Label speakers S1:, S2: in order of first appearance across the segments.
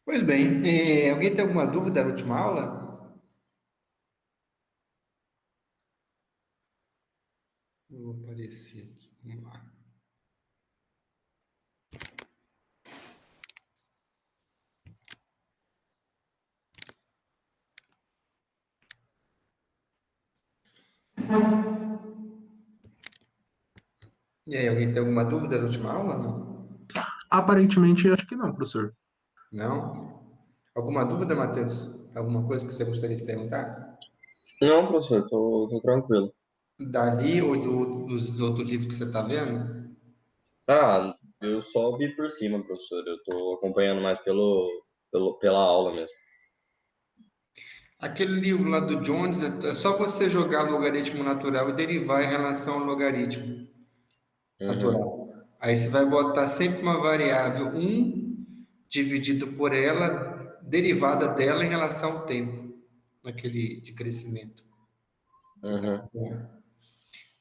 S1: Pois bem, alguém tem alguma dúvida na última aula? Eu vou aparecer aqui, vamos lá. E aí, alguém tem alguma dúvida na última aula? Não?
S2: Aparentemente, acho que não, professor.
S1: Não? Alguma dúvida, Matheus? Alguma coisa que você gostaria de perguntar?
S3: Não, professor, tô tranquilo.
S1: Dali ou do outro livro que você está vendo?
S3: Ah, eu só vi por cima, professor. Eu tô acompanhando mais pela aula mesmo.
S1: Aquele livro lá do Jones, é só você jogar logaritmo natural e derivar em relação ao logaritmo
S3: Uhum,
S1: natural. Aí você vai botar sempre uma variável um dividido por ela, derivada dela em relação ao tempo, naquele de crescimento. Você tá
S3: uhum,
S1: entendendo?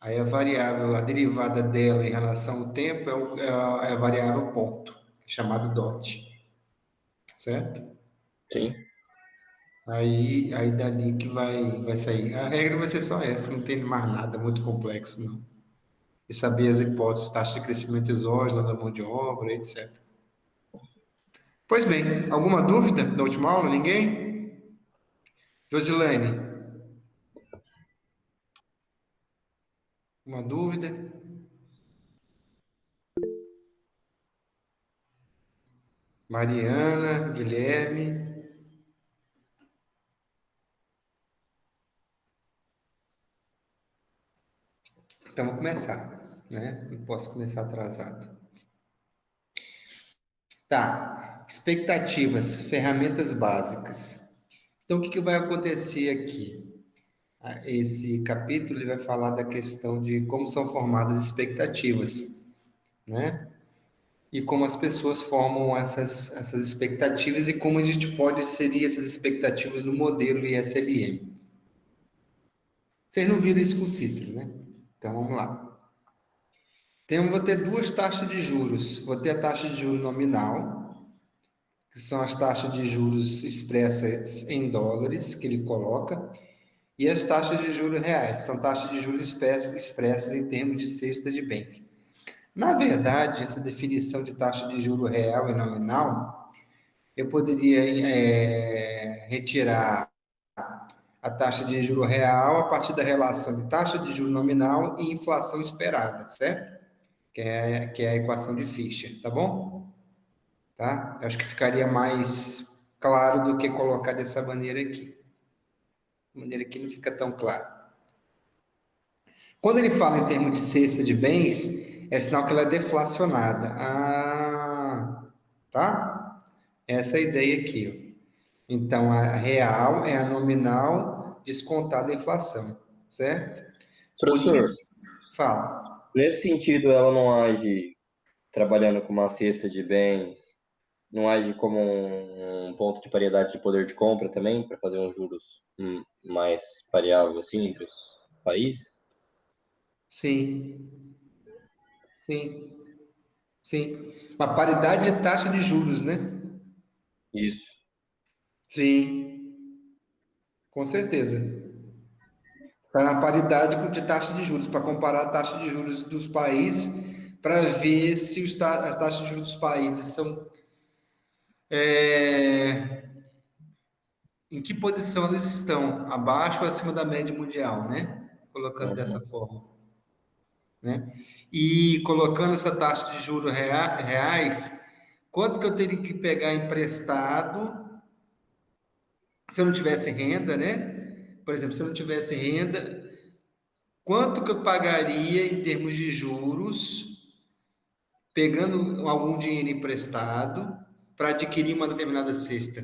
S1: Aí a variável, a derivada dela em relação ao tempo é a variável ponto, chamado dot, certo?
S3: sim.
S1: Aí dali que vai sair. A regra vai ser só essa, não tem mais nada muito complexo, não. E saber as hipóteses, taxa de crescimento exógeno da mão de obra, etc. Pois bem, alguma dúvida da última aula? Ninguém? Josilene, uma dúvida? Mariana, Guilherme. Então vou começar, né? Não posso começar atrasado. Tá. Expectativas, ferramentas básicas. Então o que vai acontecer aqui? Esse capítulo ele vai falar da questão de como são formadas expectativas, né? E como as pessoas formam essas expectativas e como a gente pode inserir essas expectativas no modelo ISLM. Vocês não viram isso com o Cícero, né? Então vamos lá. Vou ter duas taxas de juros. Vou ter a taxa de juros nominal, que são as taxas de juros expressas em dólares que ele coloca, e as taxas de juros reais, são taxas de juros expressas em termos de cesta de bens. Na verdade, essa definição de taxa de juro real e nominal, eu poderia retirar a taxa de juro real a partir da relação de taxa de juro nominal e inflação esperada, certo? Que é a equação de Fischer, tá bom? Tá? Eu acho que ficaria mais claro do que colocar dessa maneira aqui. De maneira que não fica tão claro. Quando ele fala em termos de cesta de bens, é sinal que ela é deflacionada. Tá? Essa é a ideia aqui, ó. Então, a real é a nominal descontada a inflação, certo? Por
S3: Professor,
S1: isso, fala.
S3: nesse sentido, ela não age trabalhando com uma cesta de bens, não age como um ponto de paridade de poder de compra também, para fazer uns juros mais pareável assim entre os países?
S1: Sim, sim, sim. Uma paridade de taxa de juros, né?
S3: Isso.
S1: Sim, com certeza. Está na paridade de taxa de juros, para comparar a taxa de juros dos países, para ver se as taxas de juros dos países são. Em que posição eles estão? Abaixo ou acima da média mundial, né? Colocando dessa
S3: Uhum.
S1: forma, né? E colocando essa taxa de juros reais, quanto que eu teria que pegar emprestado se eu não tivesse renda, né? Por exemplo, se eu não tivesse renda, quanto que eu pagaria em termos de juros, pegando algum dinheiro emprestado para adquirir uma determinada cesta?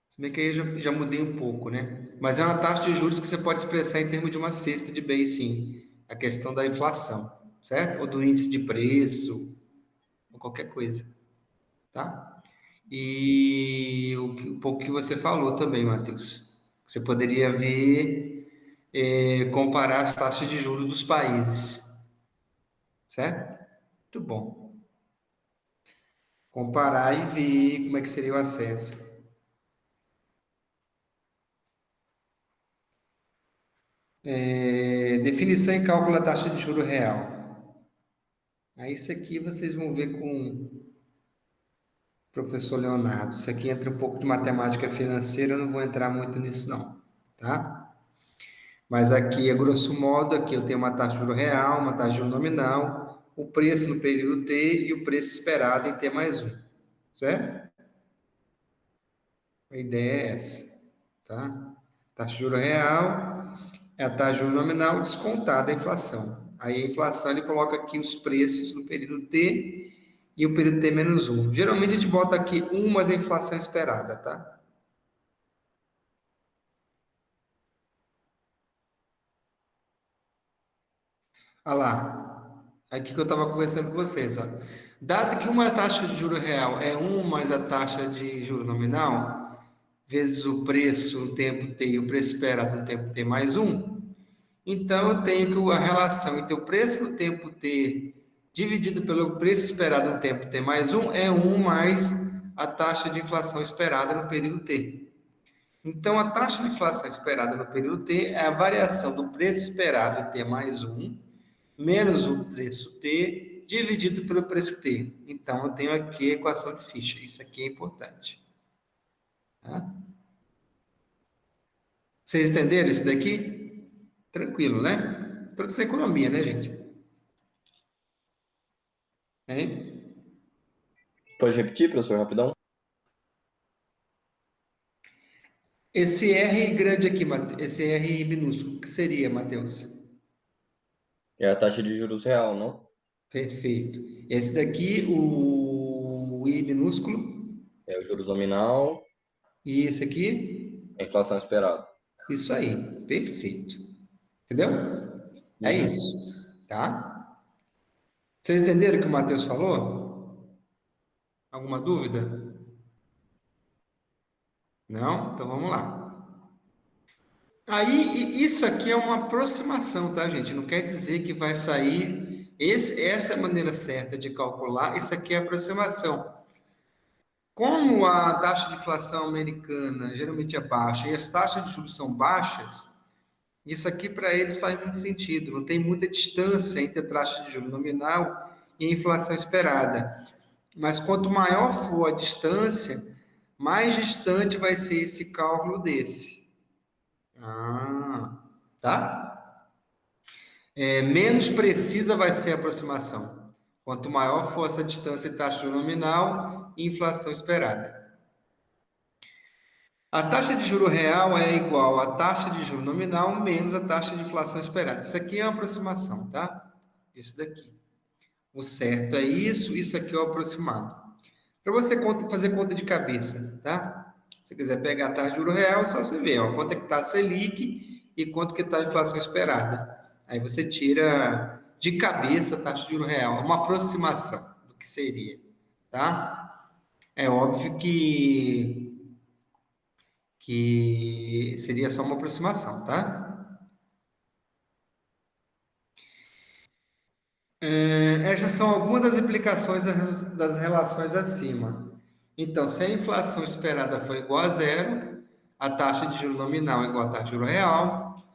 S1: Se bem que aí eu já mudei um pouco, né? Mas é uma taxa de juros que você pode expressar em termos de uma cesta de bens, sim. A questão da inflação, certo? Ou do índice de preço, ou qualquer coisa, tá? E um pouco que você falou também, Matheus. Você poderia ver, comparar as taxas de juros dos países, certo? Muito bom. comparar e ver como é que seria o acesso. Definição e cálculo da taxa de juro real. Aí isso aqui vocês vão ver com o professor Leonardo. Isso aqui entra um pouco de matemática financeira, eu não vou entrar muito nisso não, tá? Mas aqui, a grosso modo, aqui eu tenho uma taxa de juro real, uma taxa de juro nominal, o preço no período T e o preço esperado em T mais um, certo? A ideia é essa, tá? Taxa de juro real é a taxa de juro nominal descontada a inflação. Aí a inflação ele coloca aqui os preços no período T e o período T menos um. Geralmente a gente bota aqui mas a inflação esperada, tá? Olha lá. Aqui que eu estava conversando com vocês, ó. Dado que uma taxa de juro real é mais a taxa de juro nominal, vezes o preço no tempo T e o preço esperado no tempo T mais um, então eu tenho que a relação entre o preço no tempo T dividido pelo preço esperado no tempo T mais um é mais a taxa de inflação esperada no período T. Então, a taxa de inflação esperada no período T é a variação do preço esperado em T mais um menos o preço T dividido pelo preço T. Então, eu tenho aqui a equação de Fischer. Isso aqui é importante. Tá? Vocês entenderam isso daqui? Tranquilo, né? Tudo isso é economia, né, gente? Hein?
S3: Pode repetir, professor, rapidão?
S1: Esse R grande aqui, esse R minúsculo, o que seria, Matheus?
S3: É a taxa de juros real, não?
S1: Perfeito. Esse daqui, o I minúsculo,
S3: É o juros nominal,
S1: e esse aqui,
S3: a inflação esperada.
S1: isso aí. Perfeito. Entendeu? É
S3: Uhum.
S1: isso. Tá? Vocês entenderam o que o Matheus falou? Alguma dúvida? Não? Então vamos lá. Aí, isso aqui é uma aproximação, tá, gente? Não quer dizer que vai sair. Essa é a maneira certa de calcular. Isso aqui é aproximação. Como a taxa de inflação americana geralmente é baixa e as taxas de juros são baixas, isso aqui para eles faz muito sentido. Não tem muita distância entre a taxa de juros nominal e a inflação esperada. Mas quanto maior for a distância, mais distante vai ser esse cálculo desse. Tá? Menos precisa vai ser a aproximação. Quanto maior for essa distância entre taxa de juros nominal e inflação esperada. A taxa de juro real é igual à taxa de juro nominal menos a taxa de inflação esperada. Isso aqui é uma aproximação, tá? Isso daqui. O certo é isso aqui é o aproximado. Para você fazer conta de cabeça, tá? Se quiser pegar a taxa de juro real, é só você ver, ó, quanto é que está a Selic e quanto que está a inflação esperada. Aí você tira de cabeça a taxa de juro real, é uma aproximação do que seria, tá? É óbvio que seria só uma aproximação, tá? Essas são algumas das implicações das relações acima. Então, se a inflação esperada for igual a zero, a taxa de juro nominal é igual à taxa de juro real.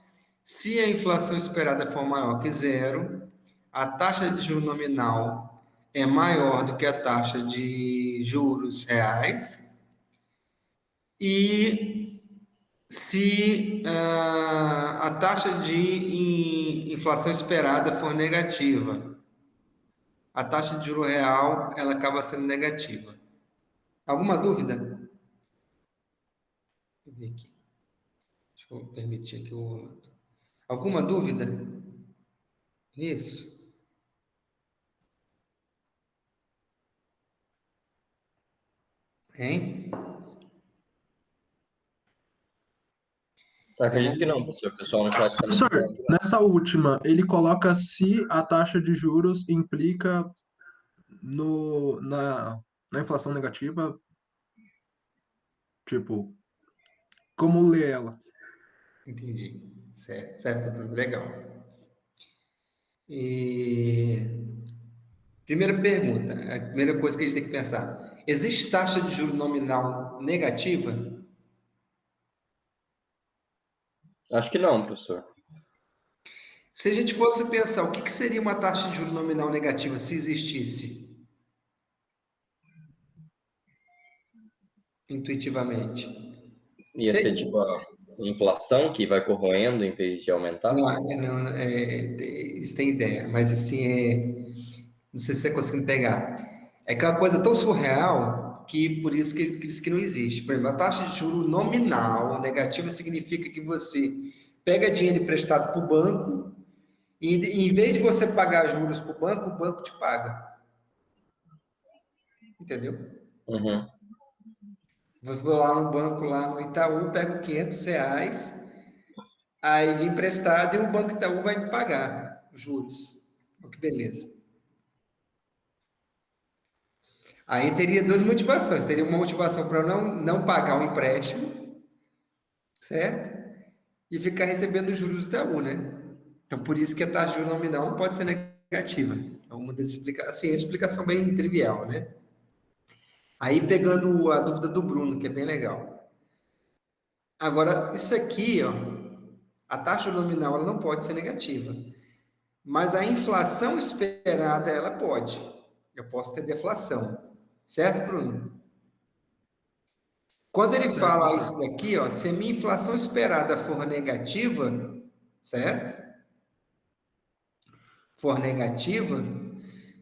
S1: Se a inflação esperada for maior que zero, a taxa de juro nominal é maior do que a taxa de juros reais. E se a taxa de inflação esperada for negativa, a taxa de juro real ela acaba sendo negativa. Alguma dúvida? Deixa eu ver aqui. Deixa eu permitir aqui o Rolando. Alguma dúvida? Isso. Hein? Então
S3: Acredito que não,
S1: vamos.
S3: professor. O pessoal no chat está me
S2: Professor,
S3: falando que não.
S2: nessa última, ele coloca se a taxa de juros implica na inflação negativa, tipo, como ler ela?
S1: Entendi. Certo, certo, Bruno. Legal. E Primeira pergunta, a primeira coisa que a gente tem que pensar: existe taxa de juro nominal negativa?
S3: Acho que não, professor.
S1: Se a gente fosse pensar, o que que seria uma taxa de juro nominal negativa se existisse, intuitivamente?
S3: Ia
S1: Se
S3: ser tipo a inflação que vai corroendo em vez de aumentar?
S1: não, isso tem ideia, mas assim, não sei se você está conseguindo pegar. É aquela coisa tão surreal que por isso que diz que não existe. Por exemplo, a taxa de juro nominal negativa significa que você pega dinheiro emprestado para o banco e em vez de você pagar juros para o banco te paga. Entendeu?
S3: Uhum.
S1: Vou lá no banco, lá no Itaú, pego R$ 500, aí de emprestado e o Banco Itaú vai me pagar os juros. Oh, que beleza. Aí teria duas motivações. Teria uma motivação para não pagar o empréstimo, certo? E ficar recebendo os juros do Itaú, né? Então, por isso que a taxa de juros nominal não pode ser negativa. É uma das explicações, assim, é uma explicação bem trivial, né? Aí, pegando a dúvida do Bruno, que é bem legal. Agora, isso aqui, ó, a taxa nominal ela não pode ser negativa, mas a inflação esperada ela pode. Eu posso ter deflação, certo, Bruno? Quando ele
S2: Certo,
S1: fala
S2: professor.
S1: isso daqui, ó, se a minha inflação esperada for negativa, certo? For negativa,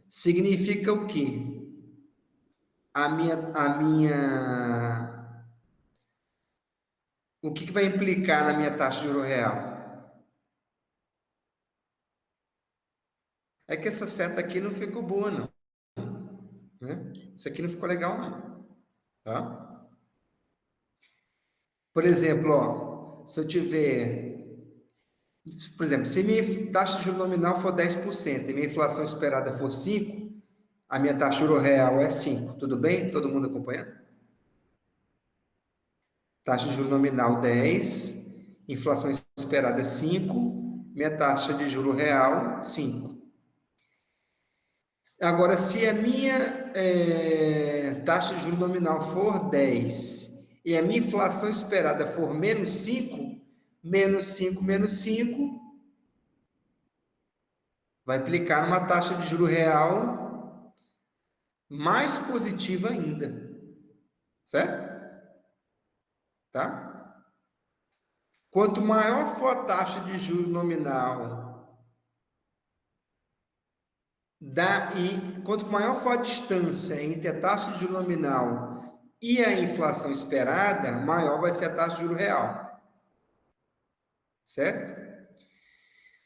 S1: significa o quê? O que que vai implicar na minha taxa de juro real? É que essa seta aqui não ficou boa, não, né? Isso aqui não ficou legal, não, tá? Por exemplo, ó, se eu tiver, por exemplo, se minha taxa de juros nominal for 10% e minha inflação esperada for 5, a minha taxa de juro real é 5, tudo bem? Todo mundo acompanhando? Taxa de juros nominal 10, inflação esperada 5, minha taxa de juro real 5. Agora, se a minha taxa de juros nominal for 10 e a minha inflação esperada for -5, -5 vai implicar numa taxa de juro real mais positiva ainda, certo? Tá? Quanto maior for a taxa de juros nominal e quanto maior for a distância entre a taxa de juros nominal e a inflação esperada, maior vai ser a taxa de juros real, certo?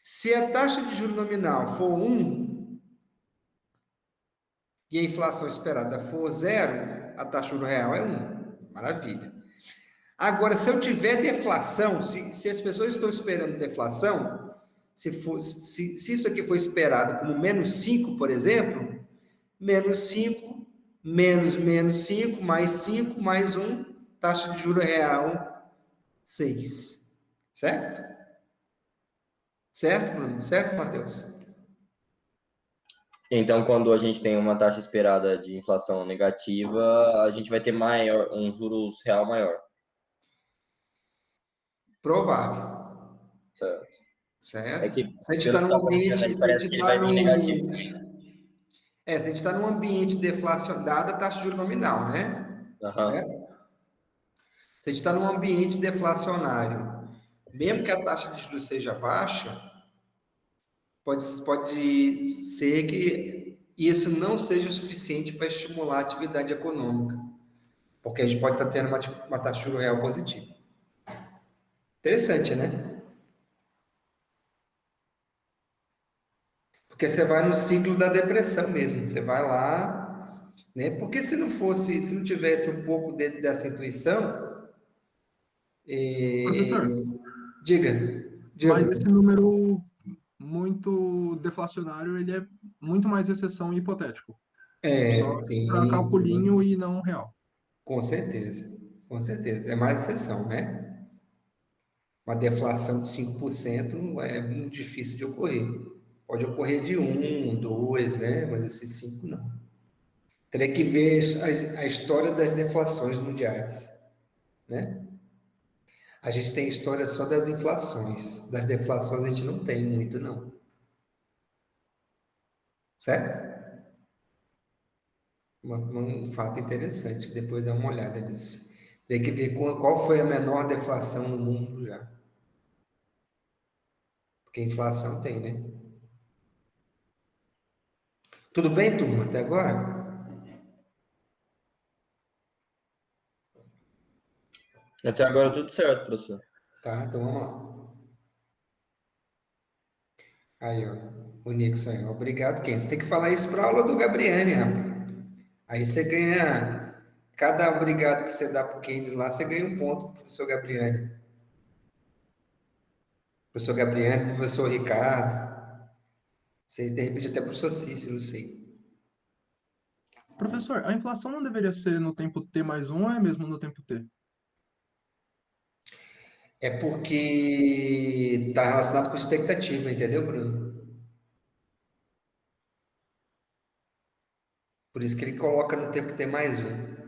S1: Se a taxa de juros nominal for 1 e a inflação esperada for 0, a taxa de juros real é 1. Maravilha. Agora, se eu tiver deflação, se as pessoas estão esperando deflação, se isso aqui for esperado como -5, por exemplo, -5, -5, mais 5, mais 1, taxa de juro real 6. Certo? Certo, Bruno? Certo, Matheus?
S3: Então, quando a gente tem uma taxa esperada de inflação negativa, a gente vai ter um juros real maior,
S1: Provável.
S3: certo? É que,
S1: Certo? Se a gente está
S3: pelo que
S1: num
S3: está aparecendo
S1: ambiente,
S3: aí,
S1: se a gente
S3: parece que ele
S1: está
S3: vai vir negativo também, né?
S1: se a gente está num ambiente deflacionado, dada a taxa de juros nominal, né?
S3: Aham.
S1: Certo? Se a gente está num ambiente deflacionário, mesmo que a taxa de juros seja baixa, pode ser que isso não seja o suficiente para estimular a atividade econômica, porque a gente pode estar tendo uma taxa de juros real positiva. Interessante, né? Porque você vai no ciclo da depressão mesmo. Você vai lá, né? Porque se não tivesse um pouco dessa intuição,
S2: Professor,
S1: diga, diga,
S2: mas esse
S1: Bruno.
S2: número muito deflacionário, ele é muito mais exceção e hipotético. Só para
S1: Sim,
S2: calculinho
S1: sim,
S2: e não real.
S1: com certeza, com certeza. É mais exceção, né? Uma deflação de 5% é muito difícil de ocorrer. Pode ocorrer de 1, 2, né? Mas esses 5 não. Teria que ver a história das deflações mundiais, né? A gente tem história só das inflações. Das deflações a gente não tem muito, não. Certo? Um fato interessante, depois dá uma olhada nisso. Tem que ver qual foi a menor deflação no mundo já. Porque inflação tem, né? Tudo bem, turma, até agora?
S3: Até agora tudo certo, professor.
S1: Tá, então vamos lá. Aí, ó, o Nixon, obrigado, Ken. Você tem que falar isso para a aula do Gabriane, rapaz. Aí você ganha, cada obrigado que você dá para o Kendes lá, você ganha um ponto para o professor Gabriane. Professor Gabriane, professor Ricardo. Você, de repente, até professor Cícero, não sei.
S2: Professor, a inflação não deveria ser no tempo T mais 1 ou é mesmo no tempo T?
S1: É porque está relacionado com expectativa, entendeu, Bruno? Por isso que ele coloca no tempo T mais um.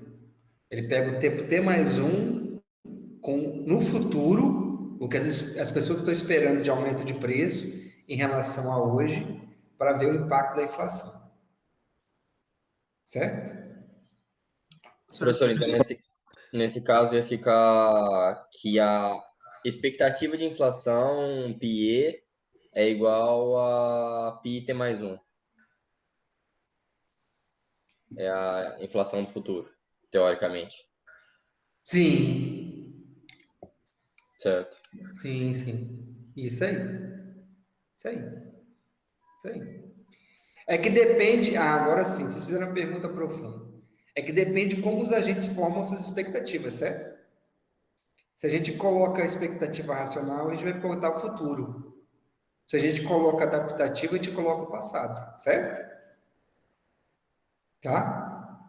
S1: Ele pega o tempo T mais um no futuro, o que as pessoas estão esperando de aumento de preço em relação a hoje, para ver o impacto da inflação. Certo?
S3: Professor, então nesse caso ia ficar que a expectativa de inflação PIE é igual a PIT mais 1. É a inflação do futuro, teoricamente.
S1: Sim.
S3: Certo.
S1: Sim, sim. Isso aí. Isso aí. Isso aí. É que depende. Ah, agora sim, vocês fizeram uma pergunta profunda. É que depende como os agentes formam suas expectativas, certo? Se a gente coloca a expectativa racional, a gente vai botar o futuro. Se a gente coloca adaptativa, a gente coloca o passado, certo? Tá?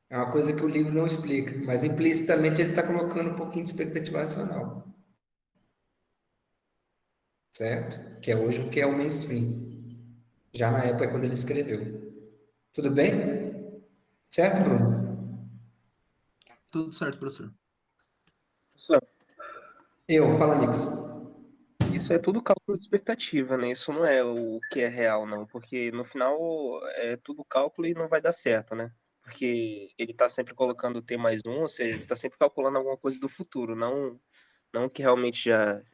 S1: É uma coisa que o livro não explica, mas implicitamente ele está colocando um pouquinho de expectativa racional, certo? Que é hoje o que é o mainstream, já na época quando ele escreveu. Tudo bem? Certo, Bruno?
S2: Tudo certo, professor.
S4: Professor,
S1: Fala, Nixon.
S4: isso é tudo cálculo de expectativa, né? Isso não é o que é real, não, porque no final é tudo cálculo e não vai dar certo, né? Porque ele tá sempre colocando T mais 1, ou seja, ele tá sempre calculando alguma coisa do futuro, não o que realmente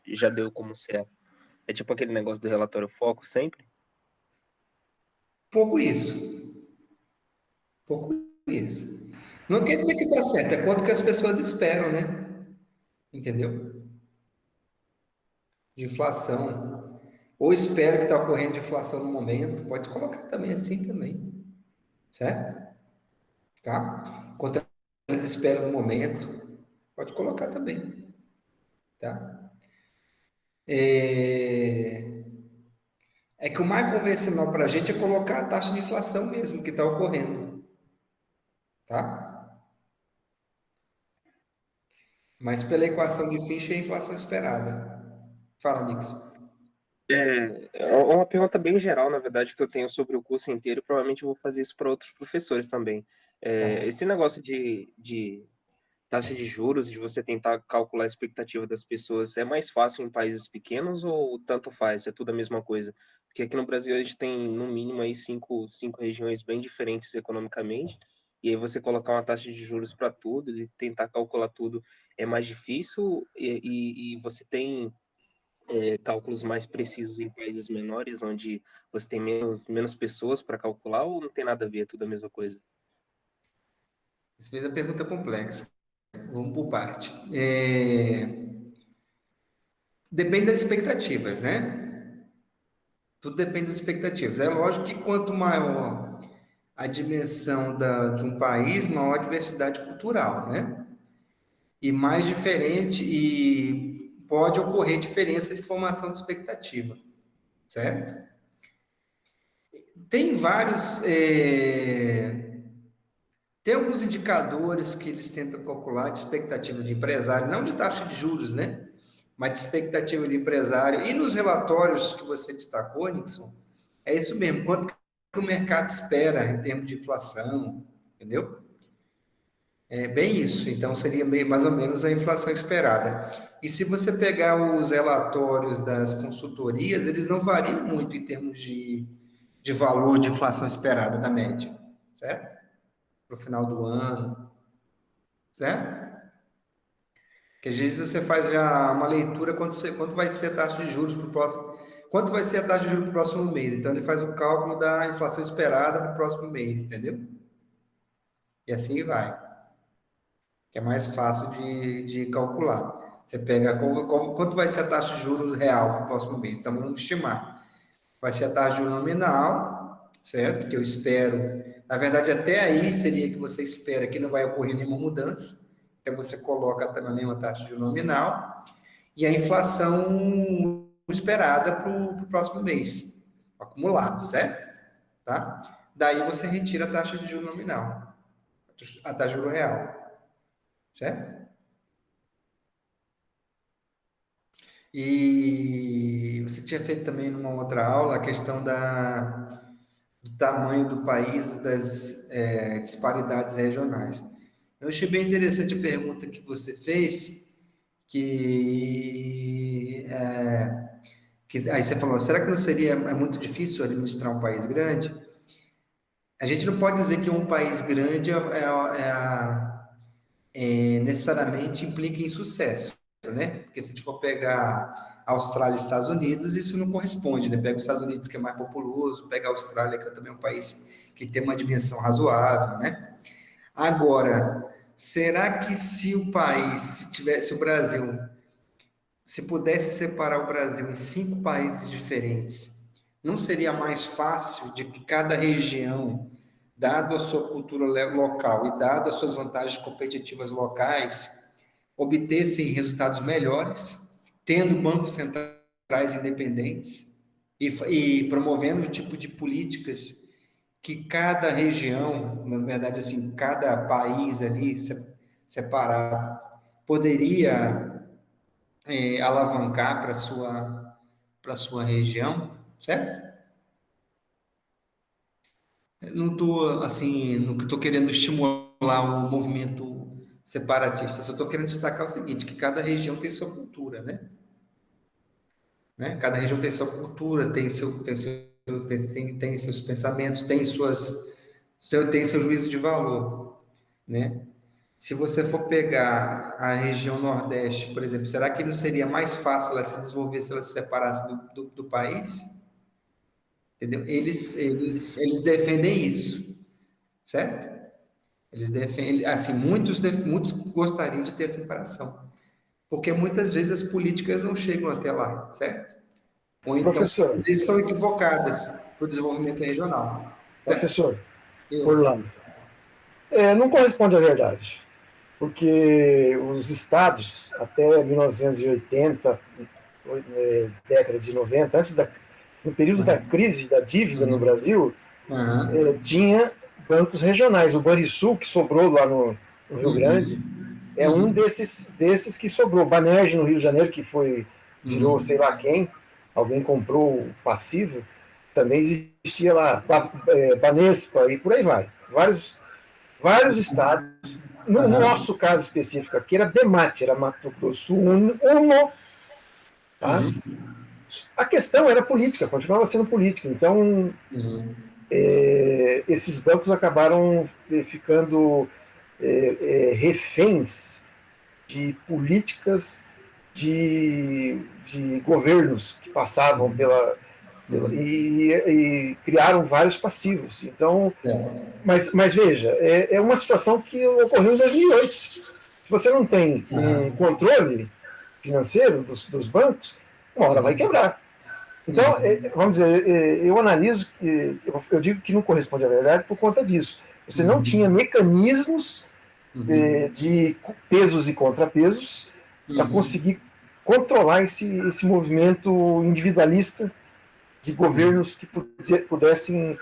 S4: já deu como certo. É tipo aquele negócio do relatório foco sempre.
S1: Pouco isso. Pouco isso. Não quer dizer que está certo, é quanto que as pessoas esperam, né? Entendeu? De inflação. Ou espera que está ocorrendo de inflação no momento. Pode colocar também assim também. Certo? Tá? Quanto eles esperam no momento. Pode colocar também. Tá? É que o mais convencional para a gente é colocar a taxa de inflação mesmo que está ocorrendo. Tá? Mas pela equação de Fischer é a inflação esperada. Fala, Nixon.
S4: É uma pergunta bem geral, na verdade, que eu tenho sobre o curso inteiro. Provavelmente eu vou fazer isso para outros professores também.
S1: Tá.
S4: Esse negócio de taxa de juros, de você tentar calcular a expectativa das pessoas, é mais fácil em países pequenos ou tanto faz? É tudo a mesma coisa? Porque aqui no Brasil a gente tem, no mínimo, aí cinco regiões bem diferentes economicamente, e aí você colocar uma taxa de juros para tudo e tentar calcular tudo é mais difícil, e você tem cálculos mais precisos em países menores, onde você tem menos pessoas para calcular, ou não tem nada a ver, é tudo a mesma coisa?
S1: Você fez a pergunta complexa. Vamos por parte. Depende das expectativas, né? Tudo depende das expectativas. É lógico que quanto maior a dimensão de um país, maior a diversidade cultural, né? E mais diferente, e pode ocorrer diferença de formação de expectativa, certo? Tem vários. Tem alguns indicadores que eles tentam calcular de expectativa de empresário, não de taxa de juros, né? mas de expectativa de empresário. E nos relatórios que você destacou, Nixon, é isso mesmo, quanto que o mercado espera em termos de inflação, entendeu? É bem isso, então seria mais ou menos a inflação esperada. E se você pegar os relatórios das consultorias, eles não variam muito em termos de valor de inflação esperada da média, certo? Para o final do ano, certo? Que às vezes você faz já uma leitura quanto vai ser a taxa de juros para o próximo, quanto vai ser a taxa de juros para o próximo mês. Então ele faz o cálculo da inflação esperada para o próximo mês, entendeu? E assim vai. Que é mais fácil de calcular. Você pega quanto vai ser a taxa de juros real para o próximo mês. Então vamos estimar. Vai ser a taxa de juros nominal, certo? Que eu espero. Na verdade, até aí seria que você espera que não vai ocorrer nenhuma mudança. Então você coloca também a mesma taxa de juros nominal e a inflação esperada para o próximo mês, acumulado, certo? Tá? Daí você retira a taxa de juros nominal, a taxa de juros real, certo? E você tinha feito também numa outra aula a questão do tamanho do país, das disparidades regionais. Eu achei bem interessante a pergunta que você fez, que aí você falou, será que não seria muito difícil administrar um país grande? A gente não pode dizer que um país grande necessariamente implica em sucesso, né? Porque se a gente for pegar Austrália e Estados Unidos, isso não corresponde, né? Pega os Estados Unidos, que é mais populoso, pega a Austrália, que é também um país que tem uma dimensão razoável, né? Agora, será que se o país, se o Brasil, se pudesse separar o Brasil em 5 países diferentes, não seria mais fácil de que cada região, dado a sua cultura local e dado as suas vantagens competitivas locais, obtessem resultados melhores, tendo bancos centrais independentes e promovendo o tipo de políticas que cada região, na verdade, assim, cada país ali separado, poderia alavancar para sua região, certo? Não estou assim, não estou querendo estimular o movimento separatista, só estou querendo destacar o seguinte, que cada região tem sua cultura, né? Cada região tem sua cultura, tem seus pensamentos, tem seu juízo de valor, né? Se você for pegar a região Nordeste, por exemplo, será que não seria mais fácil ela se desenvolver se ela se separasse do país? Entendeu? Eles defendem isso, certo? Eles defendem, assim, muitos gostariam de ter a separação, porque muitas vezes as políticas não chegam até lá, certo? Ou então,
S5: Professor,
S1: às vezes são equivocadas para o desenvolvimento regional, certo?
S5: professor, Orlando, não corresponde à verdade, porque os estados, até 1980, década de 90, no período da crise da dívida no Brasil, tinha bancos regionais. O Banrisul, que sobrou lá no Rio Grande, é um desses que sobrou. Banerj, no Rio de Janeiro, que virou sei lá quem, alguém comprou o passivo, também existia lá, Banespa e por aí vai. Vários estados. No nosso caso específico aqui era BEMAT, era Mato Grosso Uno, tá? A questão era política, continuava sendo política. Então, esses bancos acabaram ficando reféns de políticas de governos que passavam e criaram vários passivos. Então, mas veja, é uma situação que ocorreu em 2008. Se você não tem um controle financeiro dos bancos, uma hora vai quebrar. Então, vamos dizer, eu analiso, eu digo que não corresponde à verdade por conta disso. Você não tinha mecanismos de pesos e contrapesos para conseguir controlar esse movimento individualista de governos que pudessem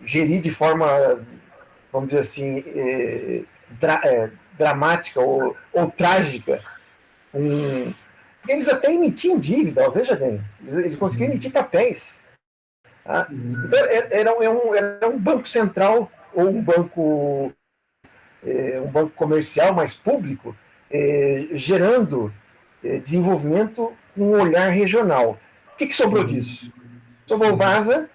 S5: gerir de forma, vamos dizer assim, dramática ou trágica Porque eles até emitiam dívida, ó, veja bem, eles conseguiam emitir papéis. Tá? Então, era um banco central ou um banco comercial mais público, gerando desenvolvimento com um olhar regional. O que sobrou disso? Sobrou o BASA,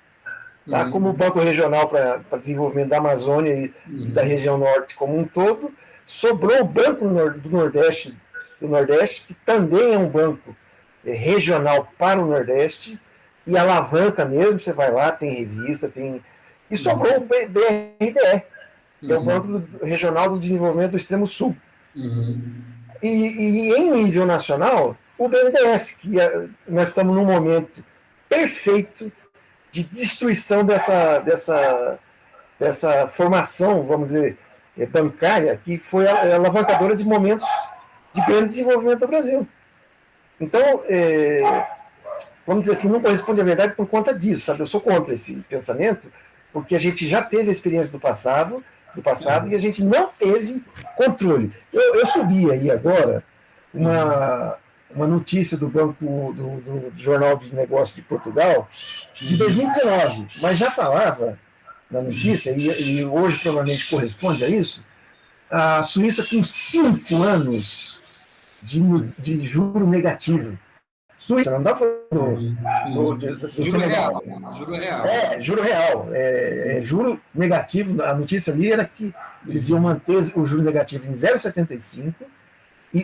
S5: tá, como banco regional para desenvolvimento da Amazônia e da região norte como um todo. Sobrou o Banco do Nordeste, que também é um banco regional para o Nordeste, e alavanca mesmo, você vai lá, tem revista, tem... E sobrou o BRDE, que é o Banco Regional do Desenvolvimento do Extremo Sul. E em nível nacional, o BNDES, que nós estamos num momento perfeito de destruição dessa formação, vamos dizer, bancária, que foi a alavancadora de momentos de grande desenvolvimento do Brasil. Então, vamos dizer assim, não corresponde à verdade por conta disso, sabe? Eu sou contra esse pensamento, porque a gente já teve a experiência do passado e a gente não teve controle. Eu subi aí agora uma notícia do Banco do Jornal de Negócios de Portugal de 2019, mas já falava na notícia, e hoje provavelmente corresponde a isso, a Suíça com 5 anos de juro negativo. Suíça, não dá para
S1: juro real.
S5: Juro real. Juro negativo, a notícia ali era que eles iam manter o juro negativo em 0,75,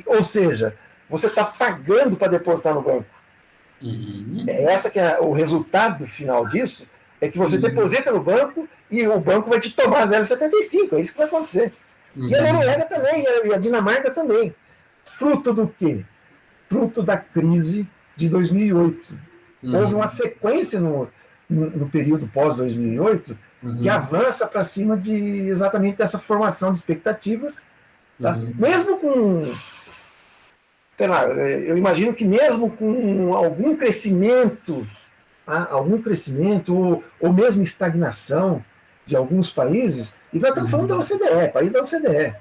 S5: ou seja, você está pagando para depositar no banco. Essa que é o resultado final disso, é que você deposita no banco e o banco vai te tomar 0,75, é isso que vai acontecer. E a Noruega também, e a Dinamarca também. Fruto do quê? Fruto da crise de 2008. Houve uma sequência no período pós-2008 que avança para cima exatamente dessa formação de expectativas. Tá? Mesmo com... Sei lá, eu imagino que mesmo com algum crescimento ou mesmo estagnação de alguns países, e nós estamos falando da OCDE, país da OCDE.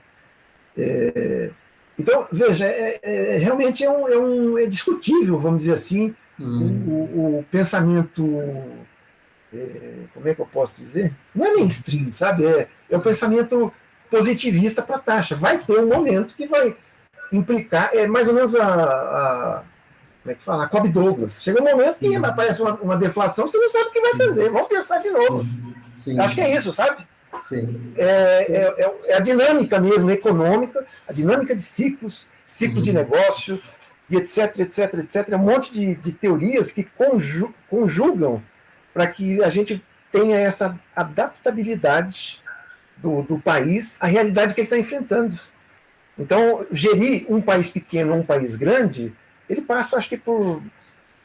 S5: Então, veja, realmente é discutível, vamos dizer assim, o pensamento, como é que eu posso dizer? Não é mainstream, sabe? É o pensamento positivista para a taxa. Vai ter um momento que vai implicar, mais ou menos como é que fala? A Cobb Douglas. Chega um momento que aparece uma deflação, você não sabe o que vai fazer. Vamos pensar de novo. Acho que é isso, sabe?
S1: Sim.
S5: É a dinâmica mesmo econômica, a dinâmica de ciclo de negócio, e etc, etc, etc. Um monte de teorias que conjugam para que a gente tenha essa adaptabilidade do país à realidade que ele está enfrentando. Então, gerir um país pequeno ou um país grande, ele passa, acho que, por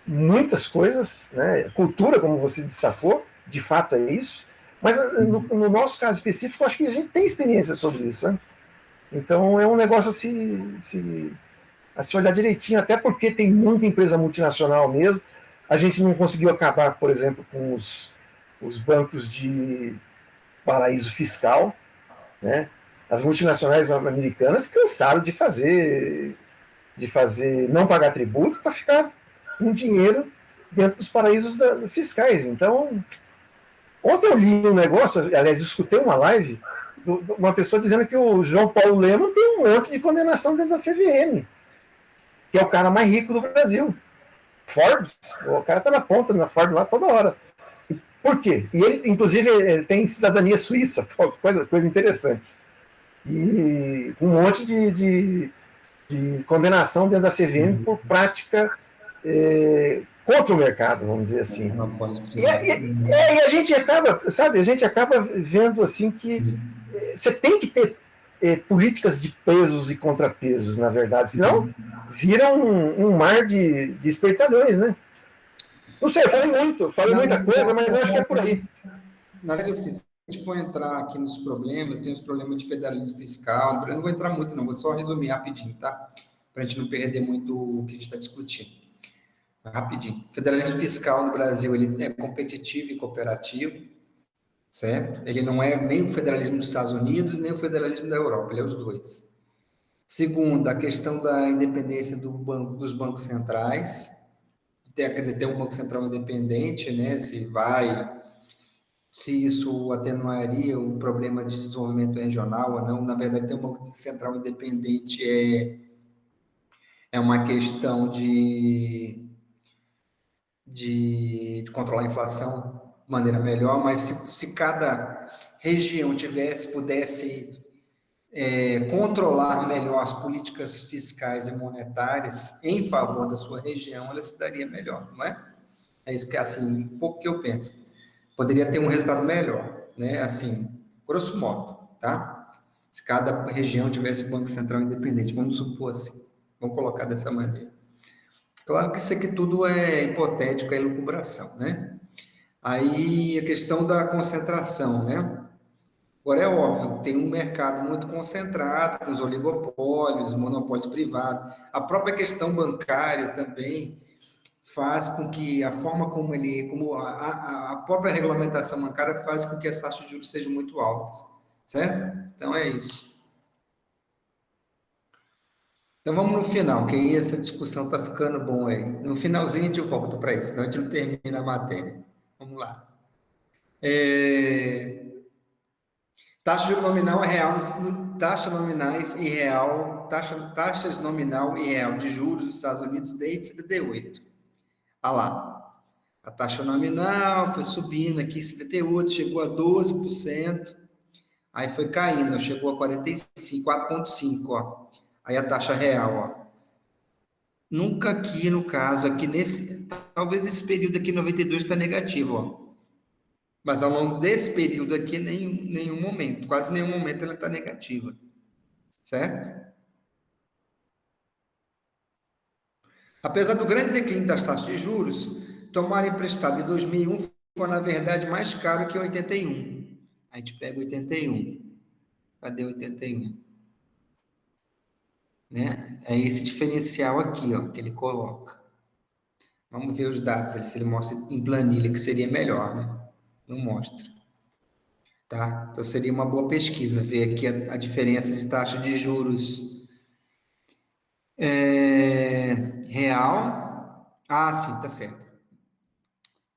S5: muitas coisas, né? Cultura, como você destacou, de fato é isso, mas no nosso caso específico, acho que a gente tem experiência sobre isso, né? Então, é um negócio a se olhar direitinho, até porque tem muita empresa multinacional mesmo. A gente não conseguiu acabar, por exemplo, com os bancos de paraíso fiscal, né? As multinacionais americanas cansaram de fazer não pagar tributo para ficar com dinheiro dentro dos paraísos fiscais. Então, ontem eu li um negócio, aliás, eu escutei uma live de uma pessoa dizendo que o João Paulo Lemann tem um monte de condenação dentro da CVM, que é o cara mais rico do Brasil. Forbes, o cara está na ponta, na Forbes lá toda hora. Por quê? E ele, inclusive, tem cidadania suíça, coisa interessante. E um monte de condenação dentro da CVM por prática contra o mercado, vamos dizer assim. E a gente acaba, sabe, vendo assim que você tem que ter políticas de pesos e contrapesos, na verdade, senão vira um mar de espertalhões, né? Não sei, eu falei muita coisa, mas eu acho que é por aí.
S1: Na verdade, assim, se a gente for entrar aqui nos problemas, tem os problemas de federalismo fiscal, eu não vou entrar muito não, vou só resumir rapidinho, tá? Para a gente não perder muito o que a gente está discutindo. Rapidinho. O federalismo fiscal no Brasil, ele é competitivo e cooperativo, certo? Ele não é nem o federalismo dos Estados Unidos, nem o federalismo da Europa, ele é os dois. Segundo, a questão da independência dos bancos centrais. Quer dizer, ter um Banco Central independente, né? Se isso atenuaria o problema de desenvolvimento regional ou não. Na verdade, ter um Banco Central independente é uma questão de controlar a inflação de maneira melhor, mas se cada região pudesse controlar melhor as políticas fiscais e monetárias em favor da sua região, ela se daria melhor, não é? É isso que, assim, um pouco que eu penso. Poderia ter um resultado melhor, né? Assim, grosso modo, tá? Se cada região tivesse Banco Central independente, vamos supor assim, vamos colocar dessa maneira. Claro que isso aqui tudo é hipotético, é elucubração, né? Aí a questão da concentração, né? Agora é óbvio, tem um mercado muito concentrado, com os oligopólios, monopólios privados. A própria questão bancária também faz com que a forma como a própria regulamentação bancária faz com que as taxas de juros sejam muito altas, certo? Então é isso. Então vamos no final, que aí essa discussão está ficando bom aí. No finalzinho a gente volta para isso, senão a gente não termina a matéria. Vamos lá. Taxa de juros nominal e real, taxas nominais e real, taxas nominal e real de juros dos Estados Unidos desde 78. Olha lá, a taxa nominal foi subindo aqui em 78, chegou a 12%, aí foi caindo, chegou a 45, 4,5, ó. Aí a taxa real, ó. Nunca aqui, no caso, talvez nesse período aqui, 92 está negativo, ó. Mas ao longo desse período aqui, nenhum momento, quase nenhum momento ela está negativa. Certo? Apesar do grande declínio das taxas de juros, tomar emprestado em 2001 foi, na verdade, mais caro que 81. A gente pega 81. Cadê 81? Né? É esse diferencial aqui, ó, que ele coloca. Vamos ver os dados, se ele mostra em planilha, que seria melhor, né? Não mostra. Tá? Então, seria uma boa pesquisa, ver aqui a diferença de taxa de juros real. Ah, sim, tá certo.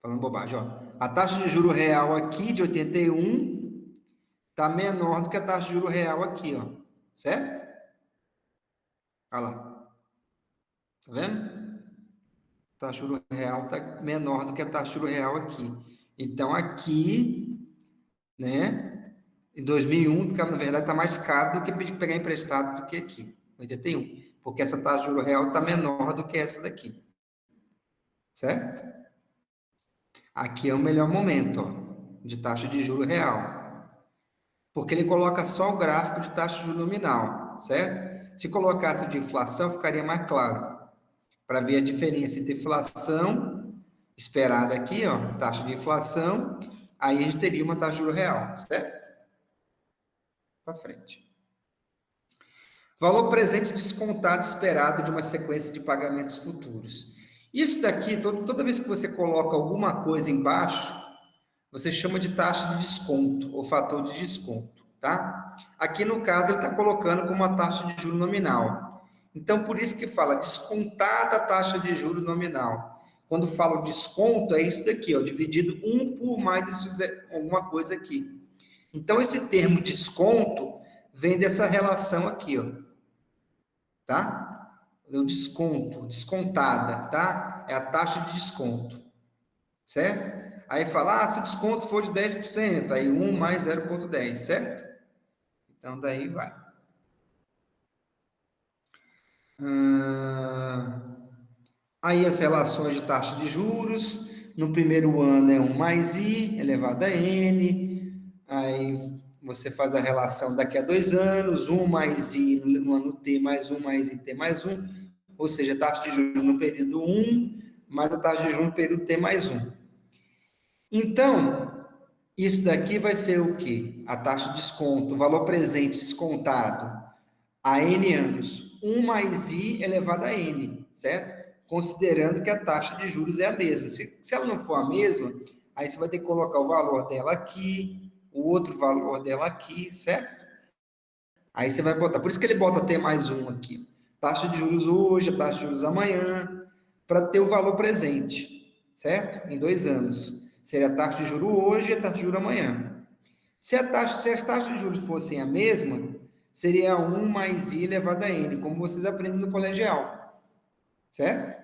S1: Falando bobagem, ó. A taxa de juro real aqui, de 81, tá menor do que a taxa de juro real aqui, ó. Certo? Olha lá. Tá vendo? A taxa de juro real tá menor do que a taxa de juro real aqui. Então, aqui, né, em 2001, na verdade, está mais caro do que pegar emprestado do que aqui, 81, porque essa taxa de juros real está menor do que essa daqui, certo? Aqui é o melhor momento, ó, de taxa de juro real, porque ele coloca só o gráfico de taxa de juro nominal, certo? Se colocasse o de inflação, ficaria mais claro, para ver a diferença entre inflação esperada aqui, ó, taxa de inflação, aí a gente teria uma taxa de juro real, certo? Para frente. Valor presente descontado esperado de uma sequência de pagamentos futuros. Isso daqui, toda vez que você coloca alguma coisa embaixo, você chama de taxa de desconto, ou fator de desconto, tá? Aqui, no caso, ele está colocando como uma taxa de juro nominal. Então, por isso que fala descontada a taxa de juro nominal. Quando falo desconto, é isso daqui, ó, dividido 1 por mais alguma coisa aqui. Então, esse termo desconto vem dessa relação aqui, ó. Tá? O desconto, descontada, tá? É a taxa de desconto. Certo? Aí fala, se o desconto for de 10%, aí 1 mais 0,10, certo? Então, daí vai. Aí as relações de taxa de juros. No primeiro ano é 1 mais I elevado a N. Aí você faz a relação daqui a 2 anos, 1 mais I no ano T mais 1 mais I T mais 1. Ou seja, a taxa de juros no período 1 mais a taxa de juros no período T mais 1. Então, isso daqui vai ser o quê? A taxa de desconto, o valor presente descontado a N anos, 1 mais I elevado a N, certo? Considerando que a taxa de juros é a mesma. Se ela não for a mesma, aí você vai ter que colocar o valor dela aqui, o outro valor dela aqui, certo? Aí você vai botar, por isso que ele bota T mais 1 aqui. Taxa de juros hoje, a taxa de juros amanhã, para ter o valor presente, certo? Em 2 anos. Seria a taxa de juros hoje e a taxa de juros amanhã. Se as taxas de juros fossem a mesma, seria 1 mais I elevado a N, como vocês aprendem no colegial, certo?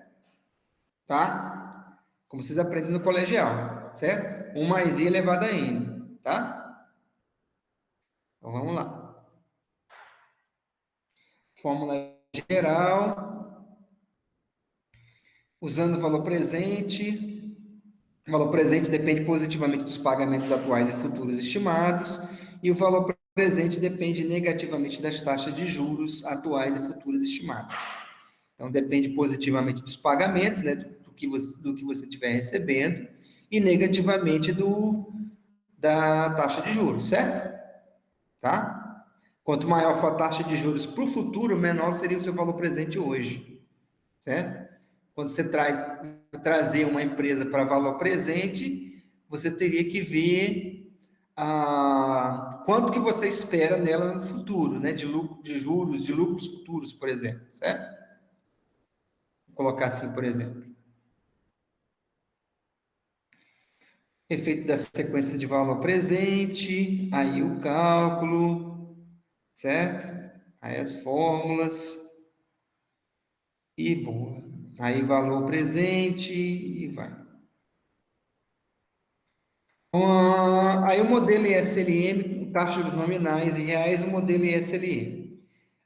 S1: Tá? Como vocês aprendem no colegial, certo? 1 mais I elevado a N, tá? Então, vamos lá. Fórmula geral, usando o valor presente. O valor presente depende positivamente dos pagamentos atuais e futuros estimados, e o valor presente depende negativamente das taxas de juros atuais e futuras estimadas. Então, depende positivamente dos pagamentos, né, do que você estiver recebendo, e negativamente da taxa de juros, certo? Tá? Quanto maior for a taxa de juros para o futuro, menor seria o seu valor presente hoje, certo? Quando você trazer uma empresa para valor presente, você teria que ver quanto que você espera nela no futuro, né? De juros, de lucros futuros, por exemplo, certo? Vou colocar assim, por exemplo. Efeito da sequência de valor presente, aí o cálculo, certo? Aí as fórmulas, e boa. Aí valor presente e vai. Aí o modelo ISLM, com taxas nominais em reais, o modelo ISLM.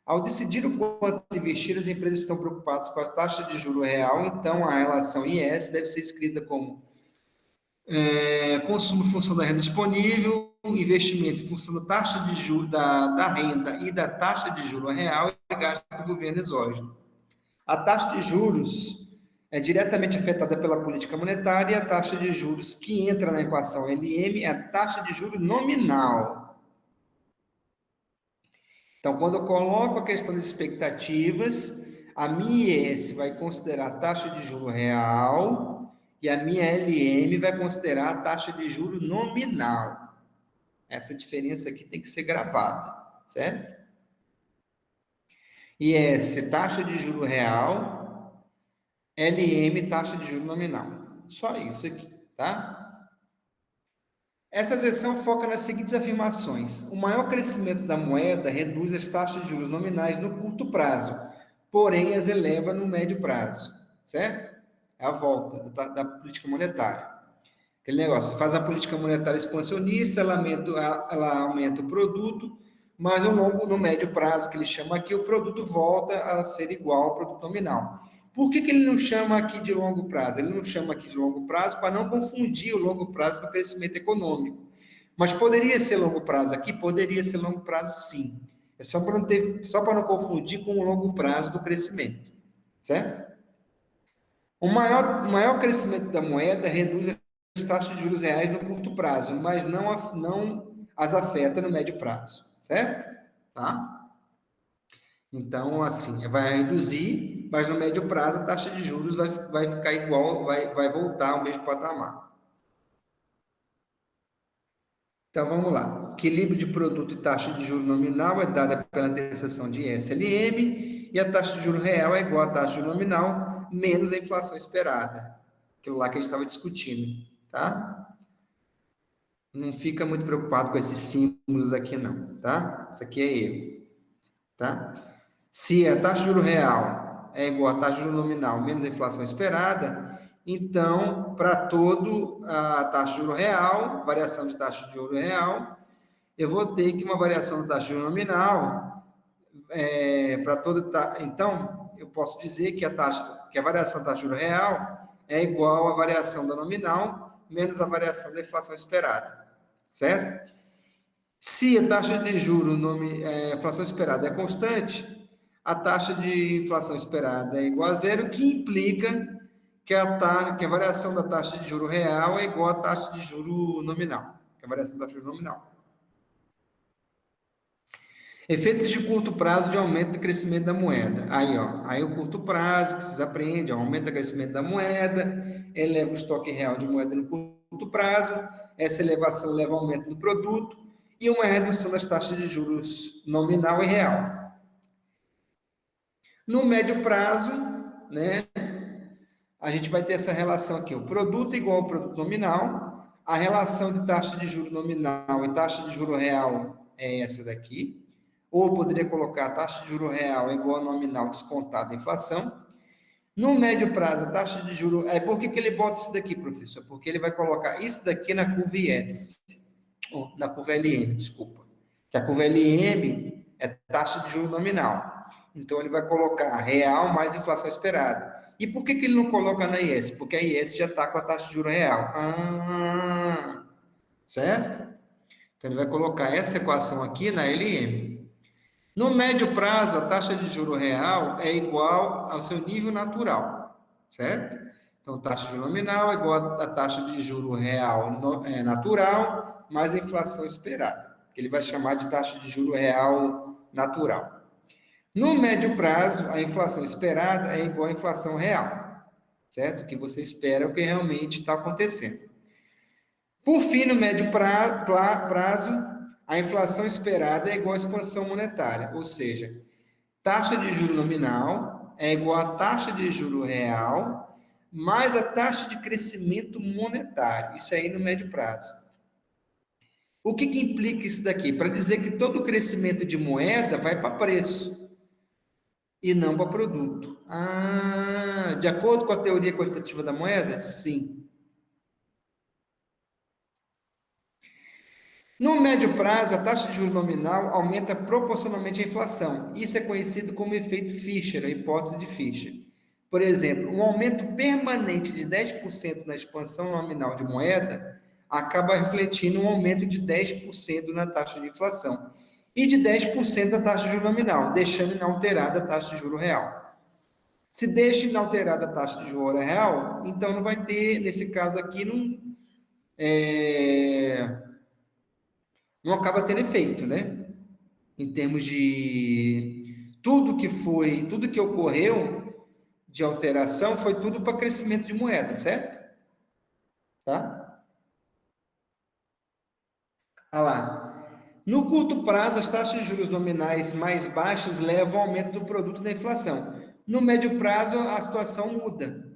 S1: Ao decidir o quanto investir, as empresas estão preocupadas com a taxa de juro real, então a relação IS deve ser escrita como consumo em função da renda disponível, investimento em função da taxa de juros da renda e da taxa de juro real e gasto do governo exógeno. A taxa de juros é diretamente afetada pela política monetária e a taxa de juros que entra na equação LM é a taxa de juros nominal. Então, quando eu coloco a questão das expectativas, a minha IS vai considerar a taxa de juros real e a minha LM vai considerar a taxa de juros nominal. Essa diferença aqui tem que ser gravada, certo? IS, taxa de juros real, LM, taxa de juros nominal. Só isso aqui, tá? Essa seção foca nas seguintes afirmações. O maior crescimento da moeda reduz as taxas de juros nominais no curto prazo, porém as eleva no médio prazo, certo? É a volta da política monetária. Aquele negócio, faz a política monetária expansionista, ela aumenta o produto, mas no médio prazo, que ele chama aqui, o produto volta a ser igual ao produto nominal. Por que ele não chama aqui de longo prazo? Ele não chama aqui de longo prazo para não confundir o longo prazo do crescimento econômico. Mas poderia ser longo prazo aqui? Poderia ser longo prazo, sim. É só para não confundir com o longo prazo do crescimento, certo? O maior crescimento da moeda reduz as taxas de juros reais no curto prazo, mas não as afeta no médio prazo, certo? Tá? Então, assim, vai reduzir, mas no médio prazo a taxa de juros vai ficar igual, vai voltar ao mesmo patamar. Então, vamos lá. O equilíbrio de produto e taxa de juros nominal é dada pela interseção de SLM e a taxa de juros real é igual à taxa de juros nominal menos a inflação esperada. Aquilo lá que a gente estava discutindo, tá? Não fica muito preocupado com esses símbolos aqui, não, tá? Isso aqui é erro, tá? Se a taxa de juros real é igual à taxa de juros nominal menos a inflação esperada, então, para todo a taxa de juros real, variação de taxa de juros real, eu vou ter que uma variação da taxa de juros nominal para toda. Então, eu posso dizer que a variação da taxa de juros real é igual à variação da nominal menos a variação da inflação esperada, certo? Se a taxa de juros, inflação esperada é constante, a taxa de inflação esperada é igual a zero, que implica que a variação da taxa de juro real é igual à taxa de juro nominal, que é a variação da taxa de juro nominal. Efeitos de curto prazo de aumento do crescimento da moeda. Aí o curto prazo, que vocês aprendem, aumenta o crescimento da moeda, eleva o estoque real de moeda no curto prazo, essa elevação leva ao aumento do produto, e uma redução das taxas de juros nominal e real. No médio prazo, né, a gente vai ter essa relação aqui, o produto igual ao produto nominal, a relação de taxa de juro nominal e taxa de juro real é essa daqui, ou poderia colocar a taxa de juro real igual ao nominal descontado a inflação. No médio prazo, a taxa de juro... por que ele bota isso daqui, professor? Porque ele vai colocar isso daqui na curva IS, na curva LM, desculpa. Que a curva LM é taxa de juro nominal. Então, ele vai colocar real mais inflação esperada. E por que ele não coloca na IS? Porque a IS já está com a taxa de juro real. Certo? Então, ele vai colocar essa equação aqui na LM. No médio prazo, a taxa de juro real é igual ao seu nível natural, certo? Então, taxa de juro nominal é igual à taxa de juro real natural mais a inflação esperada, que ele vai chamar de taxa de juro real natural. No médio prazo, a inflação esperada é igual à inflação real, certo? O que você espera é o que realmente está acontecendo. Por fim, no médio prazo, a inflação esperada é igual à expansão monetária, ou seja, taxa de juro nominal é igual à taxa de juro real mais a taxa de crescimento monetário. Isso aí no médio prazo. O que implica isso daqui? Para dizer que todo crescimento de moeda vai para preço e não para produto. De acordo com a teoria quantitativa da moeda? Sim. No médio prazo, a taxa de juros nominal aumenta proporcionalmente à inflação. Isso é conhecido como efeito Fischer, a hipótese de Fischer. Por exemplo, um aumento permanente de 10% na expansão nominal de moeda acaba refletindo um aumento de 10% na taxa de inflação e de 10% na taxa de juros nominal, deixando inalterada a taxa de juro real. Se deixa inalterada a taxa de juro real, então não vai ter, nesse caso aqui, não acaba tendo efeito, né? Em termos de tudo que ocorreu de alteração foi tudo para crescimento de moeda, certo? Tá? Olha lá. No curto prazo, as taxas de juros nominais mais baixas levam ao aumento do produto da inflação. No médio prazo, a situação muda.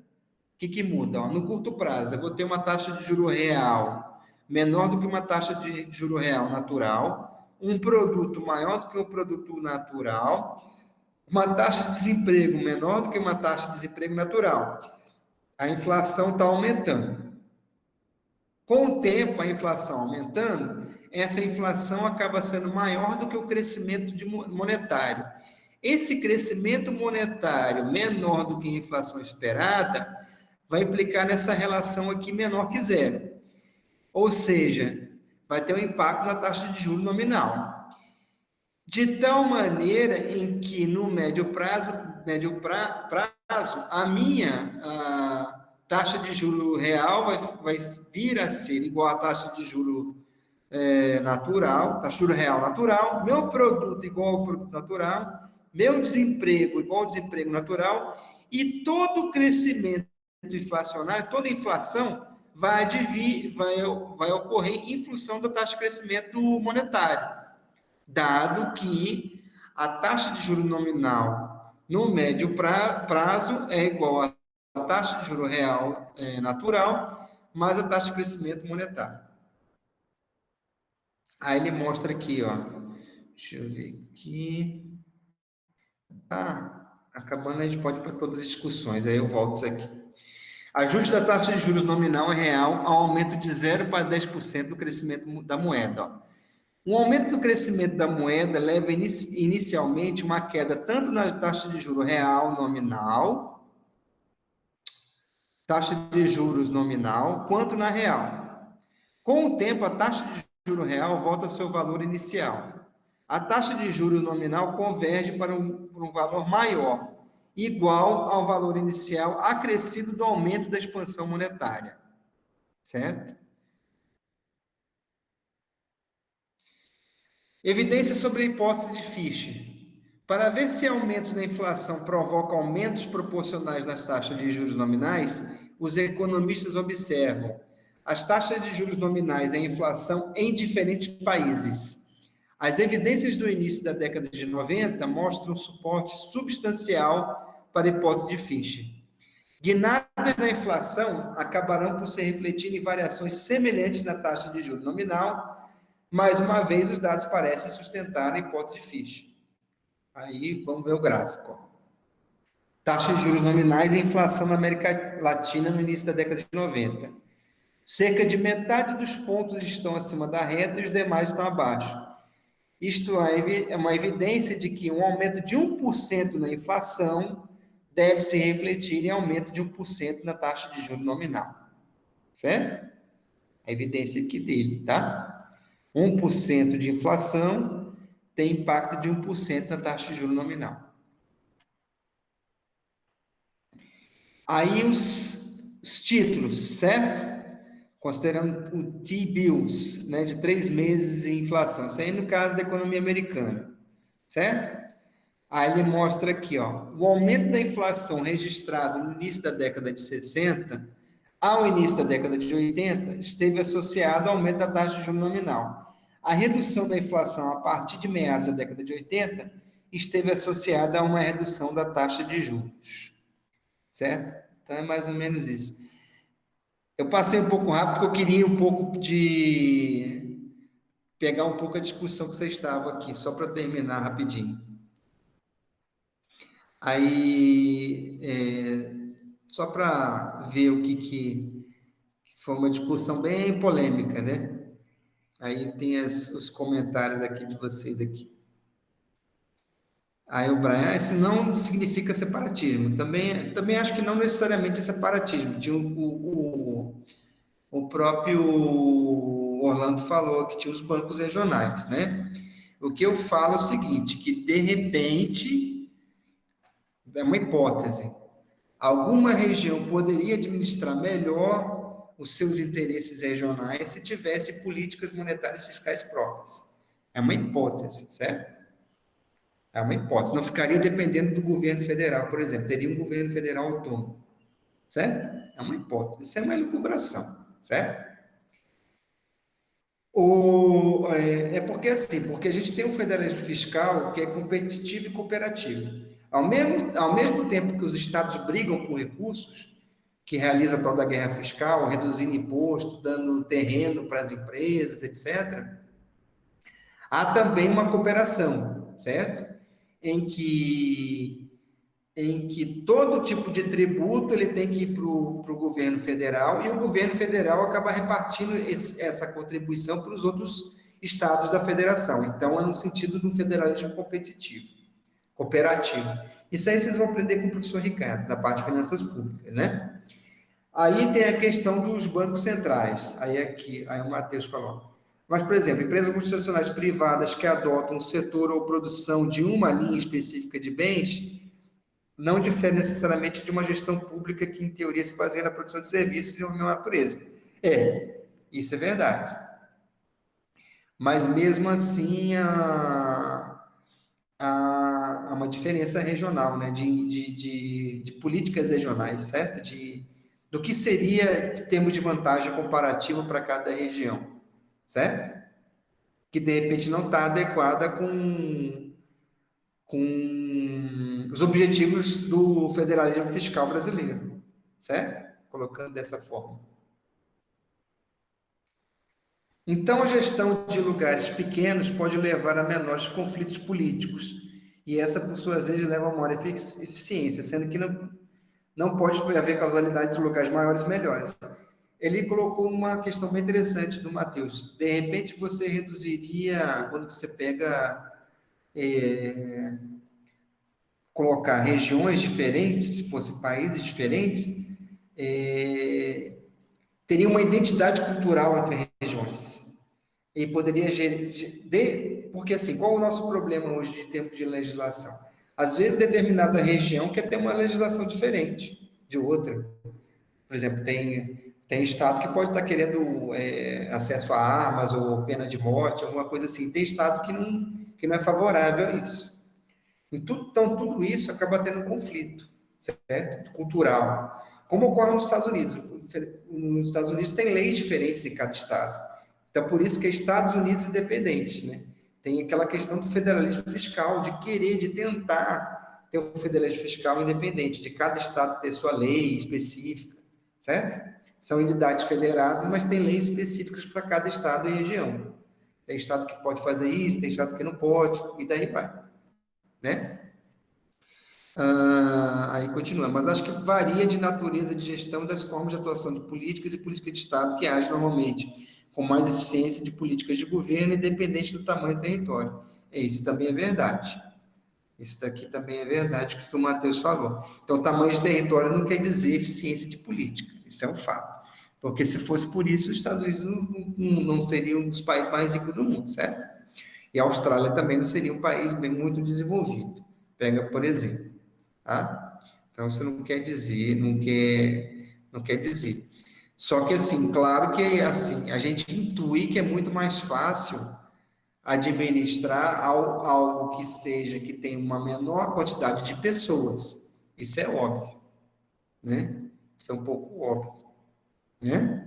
S1: O que muda? No curto prazo, eu vou ter uma taxa de juro real menor do que uma taxa de juro real natural, um produto maior do que o produto natural, uma taxa de desemprego menor do que uma taxa de desemprego natural. A inflação está aumentando. Com o tempo, a inflação aumentando, essa inflação acaba sendo maior do que o crescimento monetário. Esse crescimento monetário menor do que a inflação esperada vai implicar nessa relação aqui menor que zero. Ou seja, vai ter um impacto na taxa de juros nominal. De tal maneira em que no médio prazo a minha taxa de juro real vai vir a ser igual à taxa de juro natural, taxa de juro real natural, meu produto igual ao produto natural, meu desemprego igual ao desemprego natural, e todo o crescimento inflacionário, toda a inflação vai ocorrer em função da taxa de crescimento monetário, dado que a taxa de juro nominal no médio prazo é igual à taxa de juro real natural mais a taxa de crescimento monetário. Aí ele mostra aqui, ó. Deixa eu ver aqui. Acabando, a gente pode ir para todas as discussões, aí eu volto isso aqui. Ajuste da taxa de juros nominal e real ao aumento de 0 para 10% do crescimento da moeda. Um aumento do crescimento da moeda leva inicialmente uma queda tanto na taxa de juros real nominal, taxa de juros nominal, quanto na real. Com o tempo, a taxa de juros real volta ao seu valor inicial. A taxa de juros nominal converge para um valor maior, igual ao valor inicial acrescido do aumento da expansão monetária. Certo? Evidência sobre a hipótese de Fischer. Para ver se aumentos da inflação provocam aumentos proporcionais das taxas de juros nominais, os economistas observam as taxas de juros nominais e a inflação em diferentes países. As evidências do início da década de 90 mostram suporte substancial para a hipótese de Fischer. Guinadas da inflação acabarão por se refletir em variações semelhantes na taxa de juros nominal. Mais uma vez, os dados parecem sustentar a hipótese de Fischer. Aí, vamos ver o gráfico. Taxa de juros nominais e inflação na América Latina no início da década de 90. Cerca de metade dos pontos estão acima da reta e os demais estão abaixo. Isto é uma evidência de que um aumento de 1% na inflação deve se refletir em aumento de 1% na taxa de juros nominal. Certo? A evidência aqui dele, tá? 1% de inflação tem impacto de 1% na taxa de juros nominal. Aí os títulos, certo? Considerando o T-bills, né, de 3 meses em inflação. Isso aí no caso da economia americana, certo? Aí ele mostra aqui, ó, o aumento da inflação registrado no início da década de 60 ao início da década de 80 esteve associado ao aumento da taxa de juros nominal. A redução da inflação a partir de meados da década de 80 esteve associada a uma redução da taxa de juros, certo? Então é mais ou menos isso. Eu passei um pouco rápido porque eu queria um pouco de pegar um pouco a discussão que vocês estavam aqui, só para terminar rapidinho. Aí, só para ver o que foi uma discussão bem polêmica, né? Aí tem os comentários aqui de vocês aqui. Aí o Brian, isso não significa separatismo. Também acho que não necessariamente é separatismo. Tinha o próprio Orlando falou que tinha os bancos regionais, né? O que eu falo é o seguinte, que de repente, é uma hipótese, alguma região poderia administrar melhor os seus interesses regionais se tivesse políticas monetárias fiscais próprias. É uma hipótese, certo? É uma hipótese. Não ficaria dependendo do governo federal, por exemplo. Teria um governo federal autônomo, certo? É uma hipótese. Isso é uma elucubração, certo? Porque a gente tem um federalismo fiscal que é competitivo e cooperativo. Ao mesmo tempo que os estados brigam por recursos, que realiza a tal da guerra fiscal, reduzindo imposto, dando terreno para as empresas, etc., há também uma cooperação, certo? Em que todo tipo de tributo ele tem que ir para o governo federal e o governo federal acaba repartindo essa contribuição para os outros estados da federação. Então, é no sentido do federalismo competitivo, cooperativo. Isso aí vocês vão aprender com o professor Ricardo, da parte de finanças públicas, né? Aí tem a questão dos bancos centrais. Aí o Matheus falou. Mas, por exemplo, empresas multinacionais privadas que adotam o setor ou produção de uma linha específica de bens não difere necessariamente de uma gestão pública que, em teoria, se baseia na produção de serviços de uma mesma natureza. Isso é verdade. Mas, mesmo assim, há uma diferença regional, né? de políticas regionais, certo? Do que seria, em termos de vantagem comparativa para cada região, certo? Que, de repente, não está adequada com os objetivos do federalismo fiscal brasileiro, certo? Colocando dessa forma. Então, a gestão de lugares pequenos pode levar a menores conflitos políticos, e essa, por sua vez, leva a maior eficiência, sendo que não pode haver causalidade de lugares maiores e melhores. Ele colocou uma questão bem interessante do Matheus. De repente, você reduziria, quando você pega... colocar regiões diferentes, se fossem países diferentes, teria uma identidade cultural entre regiões. E poderia porque assim, qual é o nosso problema hoje de tempo de legislação? Às vezes, determinada região quer ter uma legislação diferente de outra. Por exemplo, tem estado que pode estar querendo acesso a armas ou pena de morte, alguma coisa assim. Tem estado que não é favorável a isso. Então, tudo isso acaba tendo um conflito, certo? Cultural. Como ocorre nos Estados Unidos. nos Estados Unidos tem leis diferentes em cada estado. Então, por isso que é Estados Unidos independentes, né? Tem aquela questão do federalismo fiscal, de querer, de tentar ter um federalismo fiscal independente, de cada estado ter sua lei específica, certo? São entidades federadas, mas tem leis específicas para cada estado e região. Tem estado que pode fazer isso, tem estado que não pode, e daí vai, né? Aí continua, mas acho que varia de natureza de gestão das formas de atuação de políticas e políticas de Estado que agem normalmente com mais eficiência de políticas de governo, independente do tamanho do território. Isso também é verdade. Isso daqui também é verdade, o que o Matheus falou. Então, tamanho de território não quer dizer eficiência de política. Isso é um fato. Porque se fosse por isso, os Estados Unidos não seria um dos países mais ricos do mundo, certo? E a Austrália também não seria um país bem muito desenvolvido. Pega, por exemplo. Tá? Então, isso não quer dizer, não quer dizer. Só que, assim, claro que assim, a gente intui que é muito mais fácil administrar algo que tenha uma menor quantidade de pessoas. Isso é óbvio, né? Isso é um pouco óbvio, né?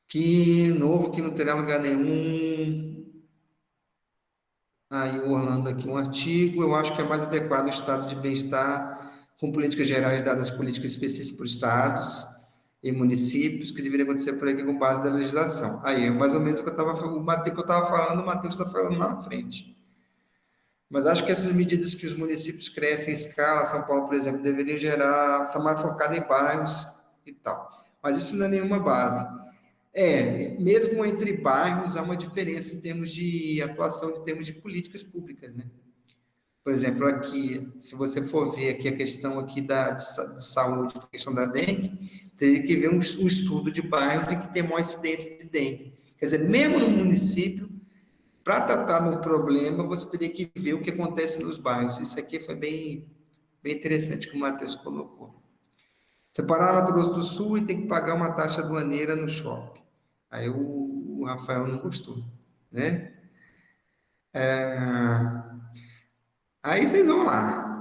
S1: Que novo, que não terá lugar nenhum. Aí, o Orlando aqui, um artigo. Eu acho que é mais adequado o estado de bem-estar com políticas gerais dadas políticas específicas para os estados e municípios, que deveria acontecer por aqui com base da legislação. Aí, é mais ou menos o que eu estava falando, o Matheus está falando lá na frente. Mas acho que essas medidas que os municípios crescem em escala, São Paulo, por exemplo, deveriam gerar, são mais focadas em bairros e tal. Mas isso não é nenhuma base. Mesmo entre bairros, há uma diferença em termos de atuação, em termos de políticas públicas, né? Por exemplo, aqui, se você for ver aqui a questão aqui de saúde, a questão da dengue, teria que ver um estudo de bairros em que tem maior incidência de dengue. Quer dizer, mesmo no município, para tratar de um problema, você teria que ver o que acontece nos bairros. Isso aqui foi bem interessante que o Matheus colocou. Separar Mato Grosso do Sul e tem que pagar uma taxa aduaneira no shopping. Aí o Rafael não gostou, né? Aí vocês vão lá.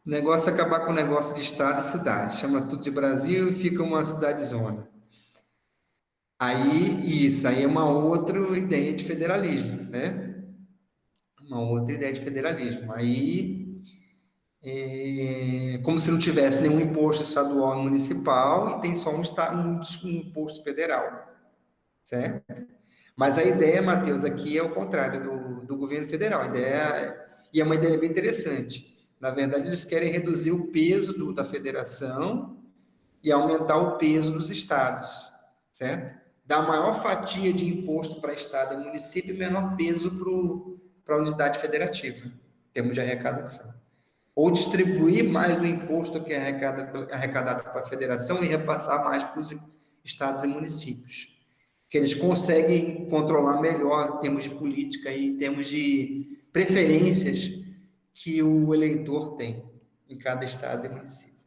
S1: O negócio é acabar com o negócio de estado e cidade. Chama tudo de Brasil e fica uma cidade-zona. Aí é uma outra ideia de federalismo, né? Uma outra ideia de federalismo. Aí, como se não tivesse nenhum imposto estadual e municipal e tem só um imposto federal, certo? Mas a ideia, Matheus, aqui é o contrário do governo federal. E é uma ideia bem interessante. Na verdade, eles querem reduzir o peso da federação e aumentar o peso dos estados, certo? Dar maior fatia de imposto para estado e município e menor peso para a unidade federativa, em termos de arrecadação. Ou distribuir mais do imposto que é arrecadado para a federação e repassar mais para os estados e municípios. Que eles conseguem controlar melhor em termos de política e em termos de preferências que o eleitor tem em cada estado e município.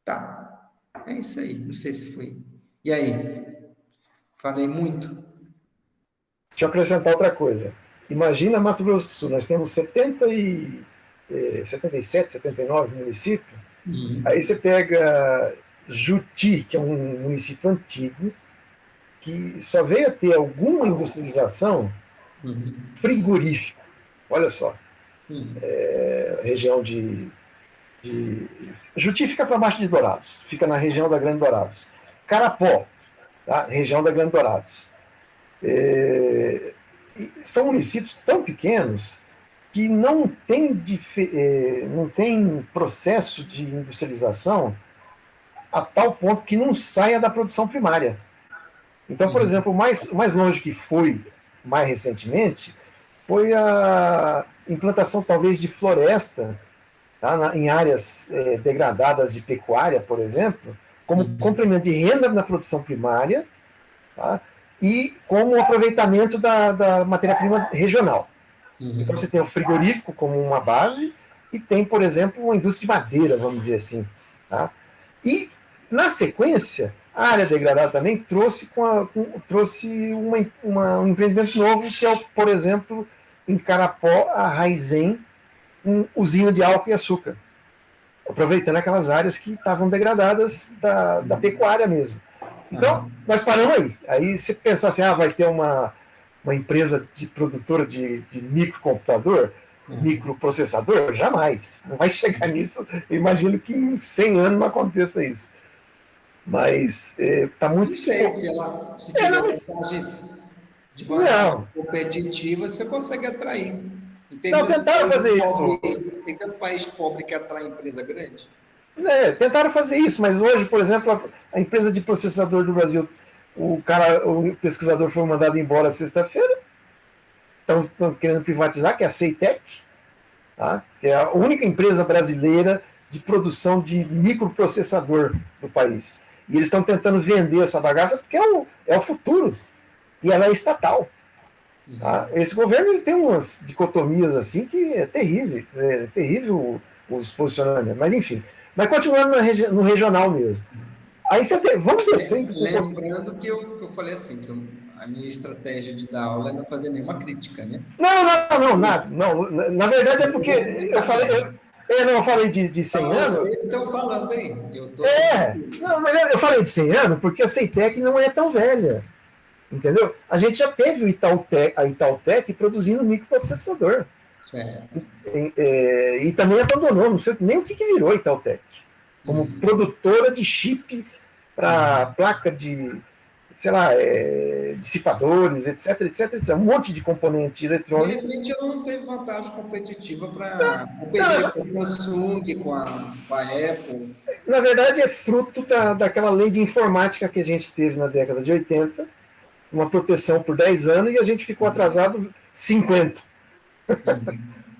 S1: Tá, é isso aí, não sei se foi. E aí? Falei muito?
S5: Deixa eu acrescentar outra coisa. Imagina Mato Grosso do Sul, nós temos 77, 79 municípios, aí você pega Juti, que é um município antigo, que só veio a ter alguma industrialização frigorífica. Olha só. Região de Juti fica para baixo de Dourados, fica na região da Grande Dourados. Carapó, tá? Região da Grande Dourados. São municípios tão pequenos que não tem processo de industrialização a tal ponto que não saia da produção primária. Então, por exemplo, o mais longe que foi, mais recentemente, foi a implantação, talvez, de floresta, tá, em áreas degradadas de pecuária, por exemplo, como complemento de renda na produção primária, tá, e como aproveitamento da matéria-prima regional. Então, você tem o frigorífico como uma base e tem, por exemplo, uma indústria de madeira, vamos dizer assim. Tá? E, na sequência, a área degradada também trouxe um empreendimento novo, que é, por exemplo, em Carapó, a Raizen, usina de álcool e açúcar. aproveitando aquelas áreas que estavam degradadas da pecuária mesmo. Então, nós paramos aí. Aí você pensar assim, vai ter uma empresa de produtora de microcomputador, microprocessador? Jamais. Não vai chegar nisso. Eu imagino que em 100 anos não aconteça isso. Mas está muito...
S1: Não sei, se tiver vantagens de vantagem competitiva, você consegue atrair.
S5: Tentaram fazer isso.
S1: Tem tanto país pobre que atrai empresa grande?
S5: Tentaram fazer isso, mas hoje, por exemplo, a empresa de processador do Brasil, o pesquisador foi mandado embora sexta-feira, estão querendo privatizar, que é a Ceitec, tá? Que é a única empresa brasileira de produção de microprocessador do país. E eles estão tentando vender essa bagaça porque é o futuro. E ela é estatal. Tá? Esse governo ele tem umas dicotomias assim que é terrível os posicionamentos. Mas enfim. Mas continuando no regional mesmo. Aí você tem, vamos descer.
S1: Lembrando que eu falei assim, que a minha estratégia de dar aula é não fazer nenhuma crítica, né?
S5: Não, nada. Não, na verdade é porque eu falei de 100 anos.
S1: Vocês estão falando aí.
S5: Mas eu falei de 100 anos porque a Ceitec não é tão velha. Entendeu? A gente já teve a Itautec produzindo microprocessador.
S1: Certo.
S5: E também abandonou, não sei nem o que virou a Itautec. Como produtora de chip para placa de, sei lá, dissipadores, etc. Um monte de componente eletrônico.
S1: De repente ela não teve vantagem competitiva para competir com a Samsung, com a Apple.
S5: Na verdade, é fruto daquela lei de informática que a gente teve na década de 80, uma proteção por 10 anos, e a gente ficou atrasado 50.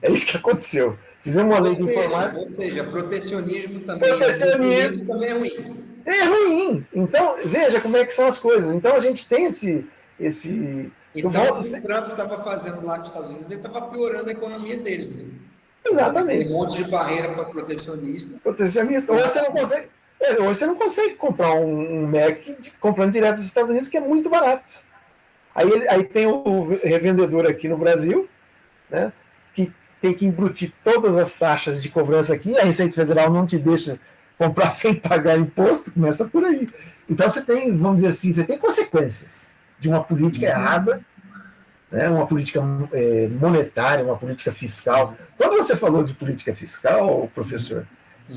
S5: É isso que aconteceu. Fizemos uma lei de informática.
S1: Ou seja, protecionismo também é ruim.
S5: É ruim. Então, veja como é que são as coisas. Então, a gente tem esse...
S1: Então, o que o Trump estava fazendo lá nos Estados Unidos, ele estava piorando a economia deles, né?
S5: Exatamente.
S1: Um monte de barreira para protecionista.
S5: Hoje você não consegue comprar um Mac comprando direto dos Estados Unidos, que é muito barato. Aí tem o revendedor aqui no Brasil, né, que tem que embrutir todas as taxas de cobrança aqui, a Receita Federal não te deixa comprar sem pagar imposto, começa por aí. Então você tem, vamos dizer assim, você tem consequências de uma política errada, né, uma política monetária, uma política fiscal. Quando você falou de política fiscal, professor,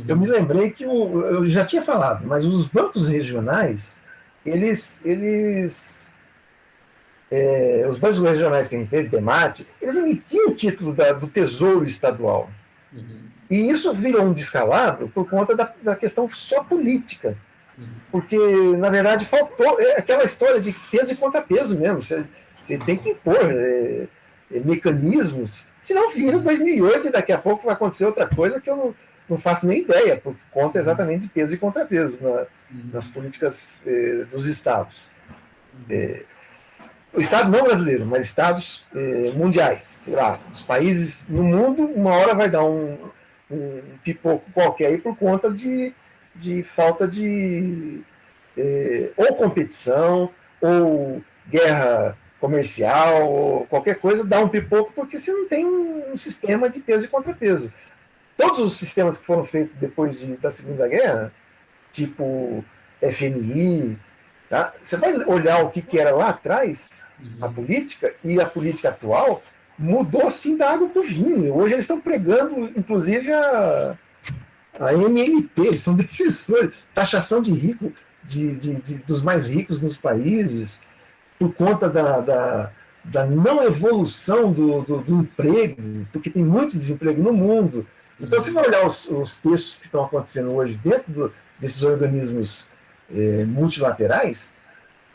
S5: eu me lembrei que eu já tinha falado, mas os bancos regionais, os bancos regionais que a gente teve, DEMAT, eles emitiam o título do Tesouro Estadual. E isso virou um descalabro por conta da questão só política. Porque, na verdade, faltou aquela história de peso e contrapeso mesmo. Você tem que impor mecanismos, senão vira 2008 e daqui a pouco vai acontecer outra coisa que eu não faço nem ideia, por conta exatamente de peso e contrapeso nas políticas dos estados. O estado não brasileiro, mas estados mundiais, sei lá, os países no mundo, uma hora vai dar um pipoco qualquer aí por conta de falta de ou competição, ou guerra comercial, ou qualquer coisa, dá um pipoco porque você não tem um sistema de peso e contrapeso. Todos os sistemas que foram feitos depois da Segunda Guerra, tipo FMI, tá? Você vai olhar o que era lá atrás, a política, e a política atual mudou assim da água para o vinho. Hoje eles estão pregando, inclusive, a MMT, eles são defensores, taxação de rico, dos mais ricos nos países, por conta da não evolução do emprego, porque tem muito desemprego no mundo. Então, se você olhar os textos que estão acontecendo hoje dentro desses organismos multilaterais,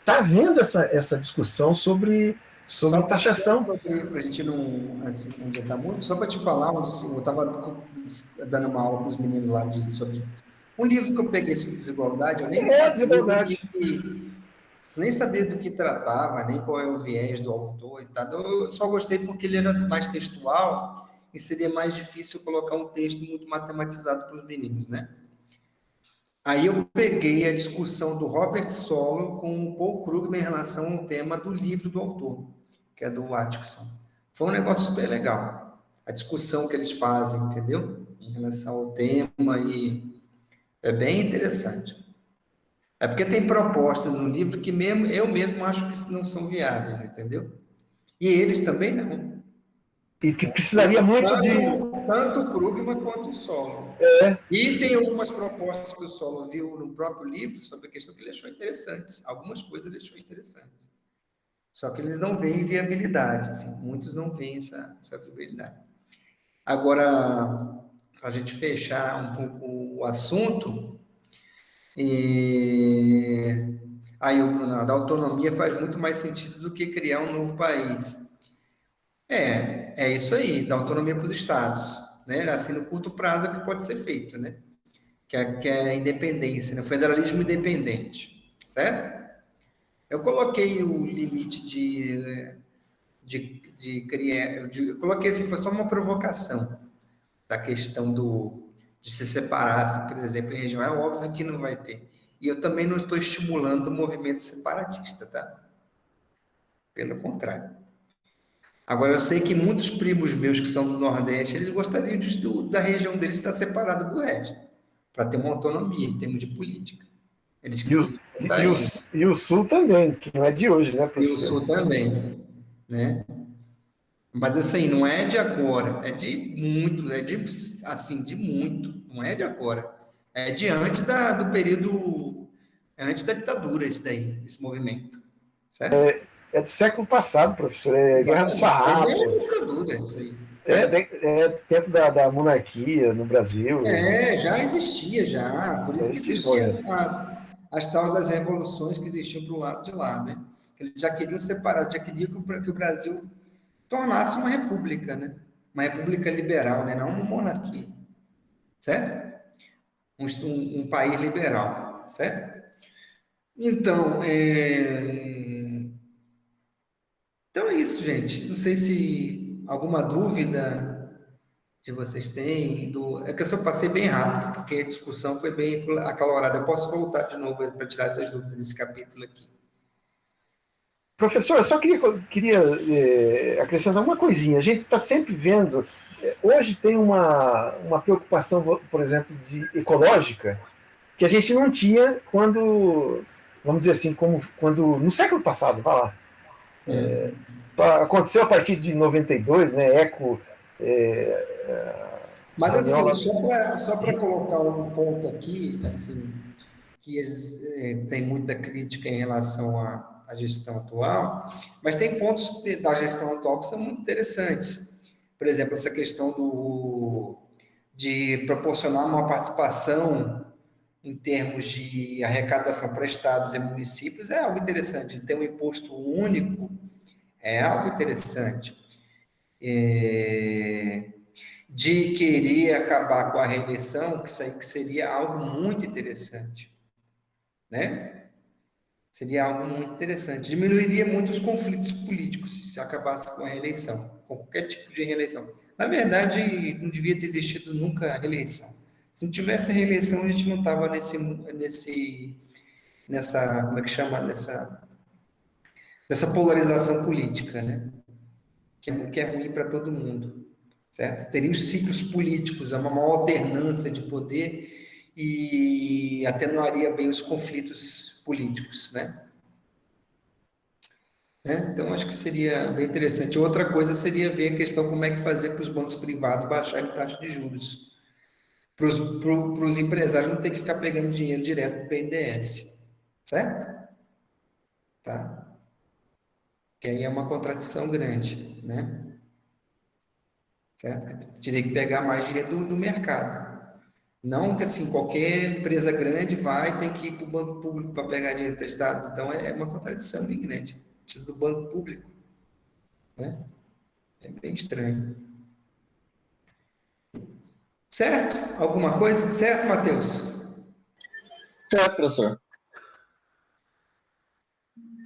S5: está havendo essa discussão sobre taxação.
S1: Para a gente não adiantar muito, só para te falar, eu estava dando uma aula para os meninos lá sobre um livro que eu peguei sobre desigualdade, eu nem nem sabia do que tratava, nem qual é o viés do autor e tal. Eu só gostei porque ele era mais textual e seria mais difícil colocar um texto muito matematizado para os meninos, né? Aí eu peguei a discussão do Robert Solow com o Paul Krugman em relação ao tema do livro do autor, que é do Atkinson. Foi um negócio super legal. a discussão que eles fazem, entendeu? Em relação ao tema, e é bem interessante. É porque tem propostas no livro que mesmo, eu mesmo acho que não são viáveis, entendeu? E eles também não.
S5: E que precisaria muito
S1: Tanto o Krugman quanto o Solon. E tem algumas propostas que o Solon viu no próprio livro sobre a questão que ele achou interessantes. Algumas coisas ele achou interessantes. Só que eles não veem viabilidade, assim, muitos não veem essa viabilidade. Agora, para a gente fechar um pouco o assunto, aí o Bruno, da autonomia faz muito mais sentido do que criar um novo país. É isso aí, da autonomia para os estados, né? Assim, no curto prazo é o que pode ser feito, né? Que é a independência, né? Federalismo independente, certo? Eu coloquei o limite de criar, eu coloquei assim, foi só uma provocação da questão de se separar, por exemplo, em região. É óbvio que não vai ter. E eu também não estou estimulando o movimento separatista, tá? Pelo contrário. Agora, eu sei que muitos primos meus que são do Nordeste, eles gostariam da região deles estar separada do resto, para ter uma autonomia em termos de política. Eles
S5: e o Sul também, que não é de hoje, né, professor?
S1: E o Sul também, né? Mas, assim, não é de agora, é de muito, de muito, não é de agora. É de antes do período, antes da ditadura, esse movimento, certo?
S5: É do século passado, professor, Guerra dos Farrapos.
S1: É ditadura, isso aí.
S5: Tempo da monarquia no Brasil.
S1: Já existia, já. Por isso que existiam as tais das revoluções que existiam para o lado de lá, né? Eles já queriam separar, já queriam que o Brasil tornasse uma república, né? Uma república liberal, né? Não uma monarquia, certo? Um país liberal, certo? Então, então é isso, gente. Não sei se alguma dúvida que vocês têm. É que eu só passei bem rápido, porque a discussão foi bem acalorada. Eu posso voltar de novo para tirar essas dúvidas desse capítulo aqui.
S5: Professor, eu só queria acrescentar uma coisinha. A gente está sempre vendo... Hoje tem uma preocupação, por exemplo, ecológica, que a gente não tinha quando, vamos dizer assim, quando no século passado, vai lá. Aconteceu a partir de 92, né?
S1: Mas assim, só para colocar um ponto aqui, assim, que tem muita crítica em relação à gestão atual, mas tem pontos da gestão atual que são muito interessantes. Por exemplo, essa questão de proporcionar uma participação em termos de arrecadação para estados e municípios é algo interessante. De ter um imposto único é algo interessante. De querer acabar com a reeleição, que seria algo muito interessante, né? Seria algo muito interessante. Diminuiria muito os conflitos políticos se acabasse com a reeleição, com qualquer tipo de reeleição. Na verdade, não devia ter existido nunca a reeleição. Se não tivesse a reeleição, a gente não estava nessa, como é que chama, nessa polarização política, né? Que é ruim para todo mundo, certo? Teria os ciclos políticos, uma maior alternância de poder e atenuaria bem os conflitos políticos, né? Então, acho que seria bem interessante. Outra coisa seria ver a questão como é que fazer para os bancos privados baixarem taxa de juros, para os empresários não ter que ficar pegando dinheiro direto do BNDES, certo? Tá? Que aí é uma contradição grande, né? Certo? Teria que pegar mais dinheiro do mercado. Não que assim, qualquer empresa grande tem que ir para o banco público para pegar dinheiro emprestado. Então, é uma contradição bem grande. Precisa do banco público. Né? É bem estranho. Certo? Alguma coisa? Certo, Matheus?
S3: Certo, professor.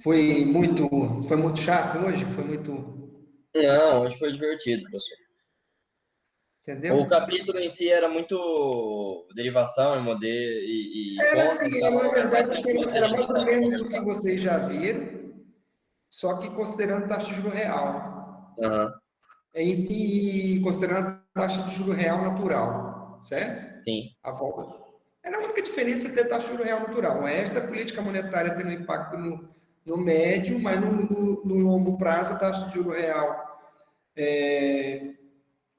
S1: Foi muito chato hoje? Foi muito...
S3: Não, hoje foi divertido, professor.
S1: Entendeu?
S3: O capítulo em si era muito derivação e modelo
S1: Era assim, na verdade, era mais ou menos o que vocês já viram, só que considerando taxa de juros real.
S3: Uhum.
S1: e considerando a taxa de juro real natural, certo?
S3: Sim.
S1: A volta. Era a única diferença ter taxa de juro real natural. O resto, a política monetária tem um impacto no médio, mas no longo prazo, a taxa de juro real,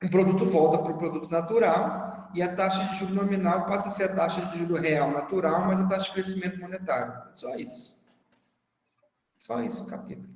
S1: um produto volta para o produto natural e a taxa de juro nominal passa a ser a taxa de juro real natural, mas a taxa de crescimento monetário. Só isso. Só isso o capítulo.